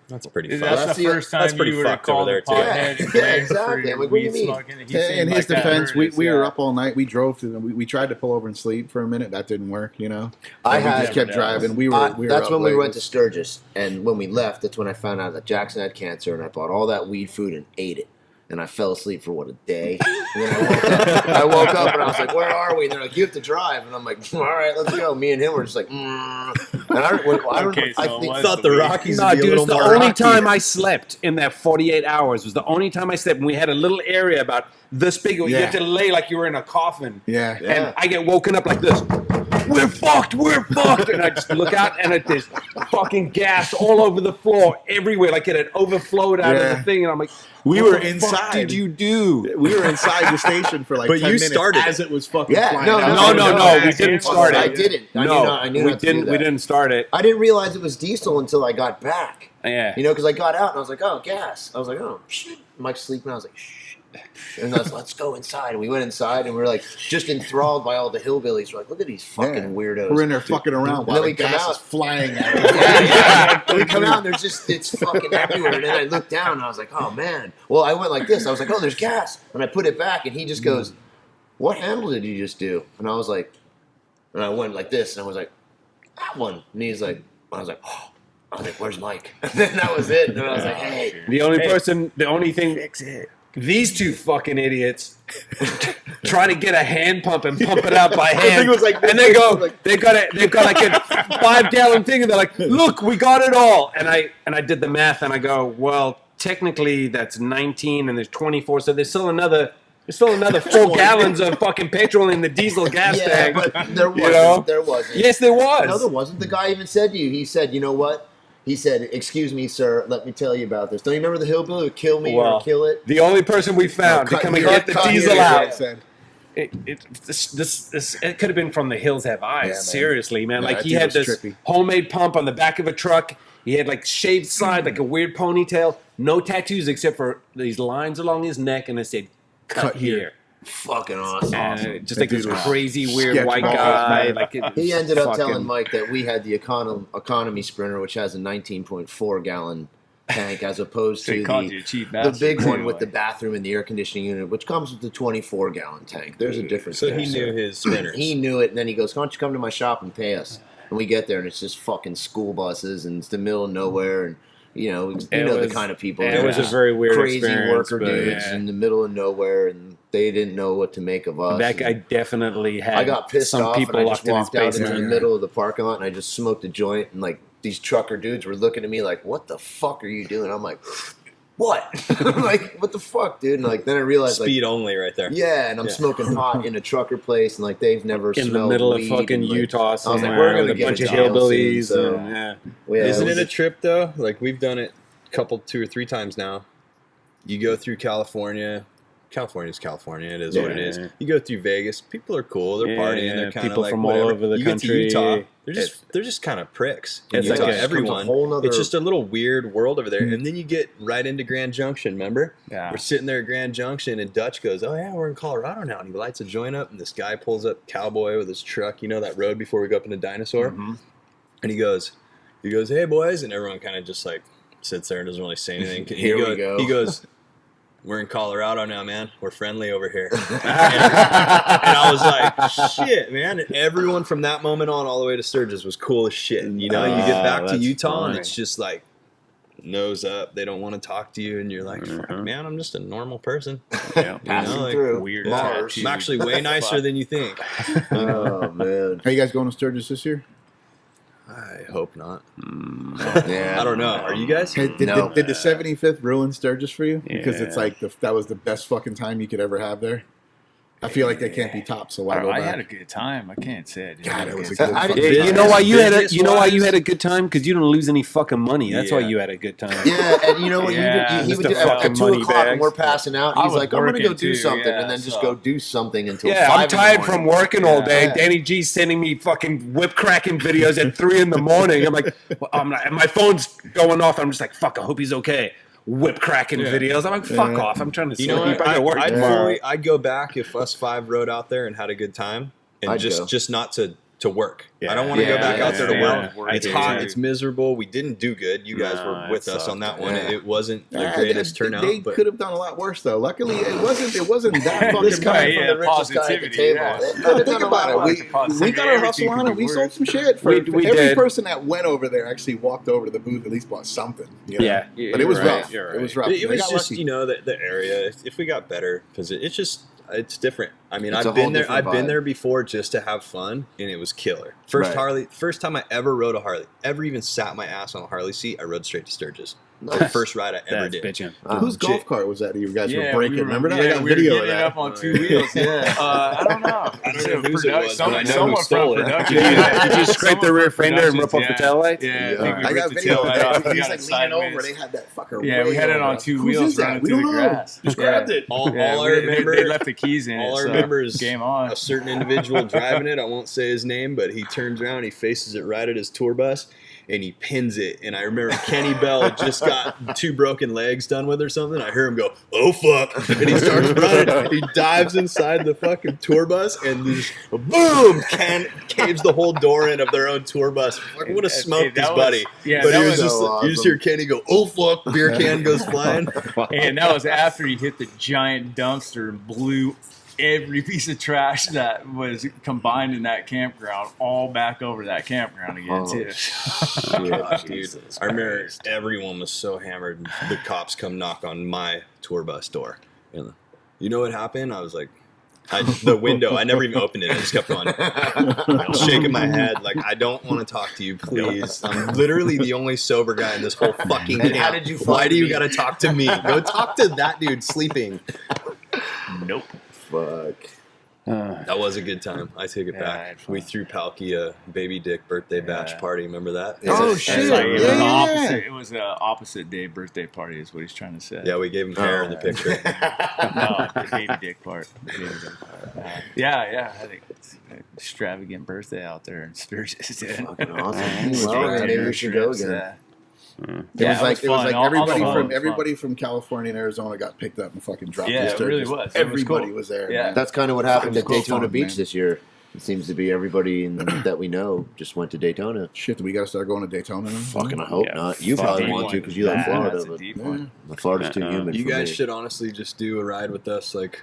That's pretty That's fun. That's the the- first that's time pretty you would have fucked over called there, a too. pothead. Yeah, for exactly. your I'm like, what do you weed mean? smoking. He In seemed his like that defense, we earnest, were yeah. up all night. We drove to them. We tried to pull over and sleep for a minute. That didn't work, you know. I And we had- just kept Yeah, driving. We were That's up when we late. went to Sturgis, and when we left, that's when I found out that Jackson had cancer, and I bought all that weed food and ate it. And I fell asleep for a day. And then I woke up and I was like, "Where are we?" And they're like, "You have to drive." And I'm like, "All right, let's go." Me and him were just like, And I don't Okay, so I it think was thought the Rockies No, would be a dude, it's little the more only rocky. time I slept in that 48 hours. Was the only time I slept. And we had a little area about this big. You Yeah. had to lay like you were in a coffin. Yeah. Yeah. And I get woken up like this. We're fucked. And I just look out, and there's fucking gas all over the floor, everywhere. Like it had overflowed out of Yeah. the thing. And I'm like, We what were the inside. fuck did you do? We were inside the station for like But 10 you minutes started as it was fucking Yeah, flying no, out. No, we Yeah, didn't yeah. start I it. didn't. I knew we not to do didn't. We that. didn't start it. I didn't realize it was diesel until I got back. Yeah. You know, because I got out and I was like, "Oh, gas." I was like, "Oh, shit." Mike's sleeping. I was like, "Shh." And I was, let's go inside. And we went inside, and we were like just enthralled by all the hillbillies. We're like, look at these fucking Yeah. weirdos. We're in there fucking around And while then the we come gas out. is flying at us. Yeah. And we come out, and there's just, it's fucking everywhere. And then I looked down, and I was like, oh, man. Well, I went like this. I was like, oh, there's gas. And I put it back, and he just goes, what handle did you just do? And I was like, and I went like this, and I was like, that one. And he's like, I was like, oh. I was like, where's Mike? And then that was it. And I was like, hey. The only thing, these two fucking idiots try to get a hand pump and pump it out by hand. thing was like- and they go, they've got like a 5-gallon thing, and they're like, look, we got it all. And I did the math, and I go, well, technically that's 19, and there's 24, so there's still another 4 gallons of fucking petrol in the diesel gas Yeah, tank. but there wasn't. You know? There wasn't. Yes, there was. No, there wasn't. The guy even said to you, he said, you know what? He said, "Excuse me, sir. Let me tell you about this. Don't you remember the hillbilly who would kill me Well, or kill it?" The only person we found to come and get the diesel out. It could have been from the Hills Have Eyes. Yeah, man. Seriously, man. Yeah, Like that he dude had was this trippy. homemade pump on the back of a truck. He had like shaved side, like a weird ponytail. No tattoos except for these lines along his neck, and it said "cut here." Fucking awesome. And just That like this dude was crazy, weird sketch white balls, guy. man. Like He ended up fucking- telling Mike that we had the economy sprinter, which has a 19.4 gallon tank, as opposed So he to called you a cheap the bastard, big one too, with the like. bathroom and the air conditioning unit, which comes with the 24 gallon tank. There's a difference. So there, he knew sir. his sprinters. He knew it, and then he goes, "Why don't you come to my shop and pay us?" And we get there, and it's just fucking school buses, and it's the middle of nowhere, and you know the kind of people. It that was are a very weird crazy experience, worker but dudes yeah. in the middle of nowhere, and they didn't know what to make of us. That guy And definitely had. I got pissed some off, people and I just locked in his walked out into basement. the middle of the parking lot, and I just smoked a joint, and like these trucker dudes were looking at me like, "What the fuck are you doing?" I'm like, "What?" I'm like, "What the fuck, dude?" And like then I realized, like, Speed only right there. yeah, and I'm smoking pot in a trucker place, and like they've never In the smelled middle of weed, fucking and, like, Utah like, somewhere we're gonna with a get bunch a of deal hillbillies. soon, so- And, yeah. Yeah, Isn't was it a trip though? Like we've done it two or three times now. You go through California. California's California. It is what it is. Yeah. You go through Vegas. People are cool. They're Yeah, partying. They're kind of people like from all whatever. over the you country. Get to Utah. They're just kind of pricks. In It's Utah. like a- Everyone. whole nother- It's just a little weird world over there. And then you get right into Grand Junction. Remember? Yeah. We're sitting there at Grand Junction, and Dutch goes, "Oh yeah, we're in Colorado now." And he lights a joint up, and this guy pulls up, cowboy with his truck. You know that road before we go up into Dinosaur. Mm-hmm. And he goes, "Hey boys," and everyone kind of just like sits there and doesn't really say anything. Here we go. He goes, "We're in Colorado now, man. We're friendly over here." and I was like, "Shit, man!" And everyone from that moment on, all the way to Sturgis, was cool as shit. And you know, you get back to that's Utah, and funny. it's just like nose up. They don't want to talk to you, and you're like, "Fuck, man, I'm just a normal person." Yeah. passing like, through weird Mars. I'm actually way nicer than you think. Oh man, Are you guys going to Sturgis this year? I hope not. yeah. I don't know. Are you guys? Hey, did, No. did the 75th ruin Sturgis for you? Because it's Yeah. like that was the best fucking time you could ever have there. I feel like they can't be topped, so why go I back? had a good time. I can't say I didn't. God, have it a was good a good time. I fucking didn't- time. You know why you had a Business-wise- good time? Because you didn't lose any fucking money. That's why Yeah. you had a good time. Yeah, and you know what? Yeah, he would Mr. do at fucking 2 money o'clock, and bags. we're passing out. I He's was like, "I'm gonna go working do too, something," yeah, and then just so- go do something until Yeah, 5 I'm in the tired morning. from working all day. Yeah. Danny G's sending me fucking whip cracking videos at 3 in the morning. I'm like, and my phone's going off. I'm just like, fuck, I hope he's okay. Whip cracking videos. I'm like, fuck off. I'm trying to You know sleep. what? I gotta work I'd tomorrow. I'd go back if us 5 rode out there and had a good time, and I'd go. just not to work. I don't want to Yeah, go back out there to yeah, work. yeah. It's I do hot. too. It's miserable. We didn't do good. You guys No, were it with us sucked. on that one. Yeah. It wasn't the Ah, greatest they turnout, but could have done a lot worse though. Luckily, it wasn't that This fucking guy bad. yeah, from the richest guy at the positivity, table. yeah. They could No, have think done a lot about worse. it. We got our hustle on it. We sold some shit. For We every did. person that went over there actually walked over to the booth, at least bought something. You know? Yeah, but it was you're right, rough. you're It was right. rough. it They was got just lucky. the area. If we got better, because it's just it's different. I mean, It's a I've been whole there. different I've been vibe. there before just to have fun, and it was killer. Right. First time I ever rode a Harley, ever even sat my ass on a Harley seat, I rode straight to Sturgis. Nice. First ride I ever That's did. bitching. Whose golf Legit. cart was that? You guys Yeah, were breaking. we were- Remember that? yeah, I got we were video of getting it that. up on 2 wheels. Yeah, I don't know. I don't know whose it was, but I know who Someone stole from it. production. Did you scrape the rear fender and rip off the Yeah. taillights? Yeah, Yeah. I think we I got ripped the video of taillight that. off. We He's got like it leaning over. sideways. They had that fucker. Yeah, we way had it on over. 2 Whose wheels is that? running We through don't the know. grass. Just grabbed it. All Yeah, I they remember, left the keys in it. all I so remember is game on. a certain individual driving it. I won't say his name, but he turns around, he faces it right at his tour bus, and he pins it. And I remember Kenny Bell had just got 2 broken legs done with or something. I hear him go, "Oh fuck!" and he starts running. He dives inside the fucking tour bus and just boom, caves the whole door in of their own tour bus. Fucking would have smoked that his was- buddy. yeah, but that he was was just so you just awesome. hear Kenny go, "Oh fuck!" Beer can goes flying. And that was after he hit the giant dumpster and blew every piece of trash that was combined in that campground all back over that campground again, too. Gosh, dude. I remember everyone was so hammered. And the cops come knock on my tour bus door. And you know what happened? I was like, the window. I never even opened it. I just kept on shaking my head like, I don't want to talk to you, please. I'm literally the only sober guy in this whole fucking And camp. how did you Why find do you me? got to talk to me? Go talk to that dude sleeping. Nope. Fuck. That was a good time. I take it Yeah, I back. had fun. We threw Palkie a baby dick birthday bash party. Remember that? Oh, It's shit. like, it was Yeah, an yeah, opposite. It was an opposite day birthday party, is what he's trying to say. Yeah, we gave him hair in the picture. No, the baby dick part. The baby dick part. Yeah. I think it's an extravagant birthday out there in Sturgis. Dude. Fucking awesome. With Well, big maybe dinner we should go trips, again. yeah. It was like fun. All the fun was everybody from California and Arizona got picked up and fucking dropped. Yeah, to it really Sturgis. was. It was Everybody cool. was there. Yeah. man. That's kind of what happened at Fucking Daytona fun, Beach man. this year. It seems to be everybody that we know just went to Daytona. Shit, do we got to start going to Daytona now? Fucking, I hope Yeah. not. You Fuck, probably deep want to one. because you like Nah, Florida, that's a but deep Yeah. one. the Florida's too humid. You for guys me. should honestly just do a ride with us, like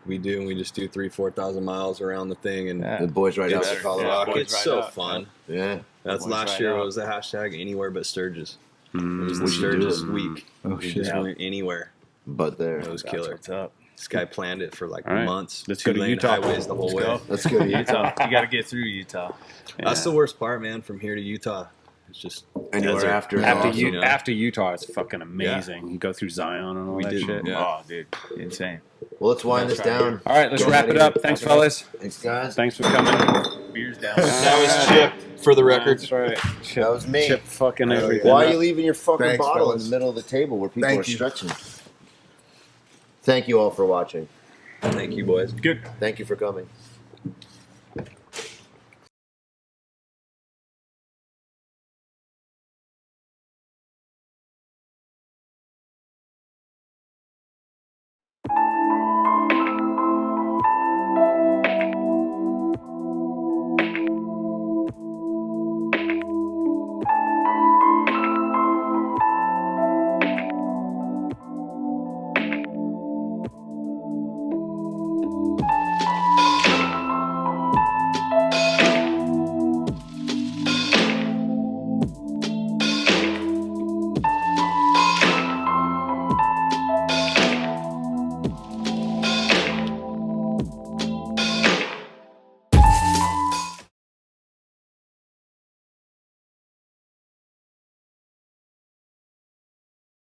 we do, and we just do 3,000-4,000 miles around the thing, and Yeah. The boys right out it's to better. Colorado. boys it's ride so up, fun. Yeah. That's Boys last ride year. up. What was the hashtag? Anywhere but Sturgis. It was the We should do Sturgis it. week. Oh, We shit. just Yeah. went anywhere. But there. It was That's killer. what's up. This guy planned it for like All right. months. Let's go to 2-lane Utah. highways the whole way. go. Let's go to Utah. You got to get through Utah. That's the worst part, man. From here to Utah, it's just Anywhere desert. after. After, Awesome. you, you know? after Utah, it's fucking amazing. You go through Zion and all We that did, shit. yeah. Oh, dude. Insane. Well, let's wind this down. All right, let's Go wrap ahead it up. and- Thanks, fellas. Thanks, guys. Thanks for coming. Beers down. That was Chip for the record. That's right. Chip, That was me. Chip fucking Oh, yeah. everything. Why up. are you leaving your fucking Thanks, bottle fellas. in the middle of the table where people Thank are you. stretching? Thank you all for watching. Thank you, boys. Good. Thank you for coming.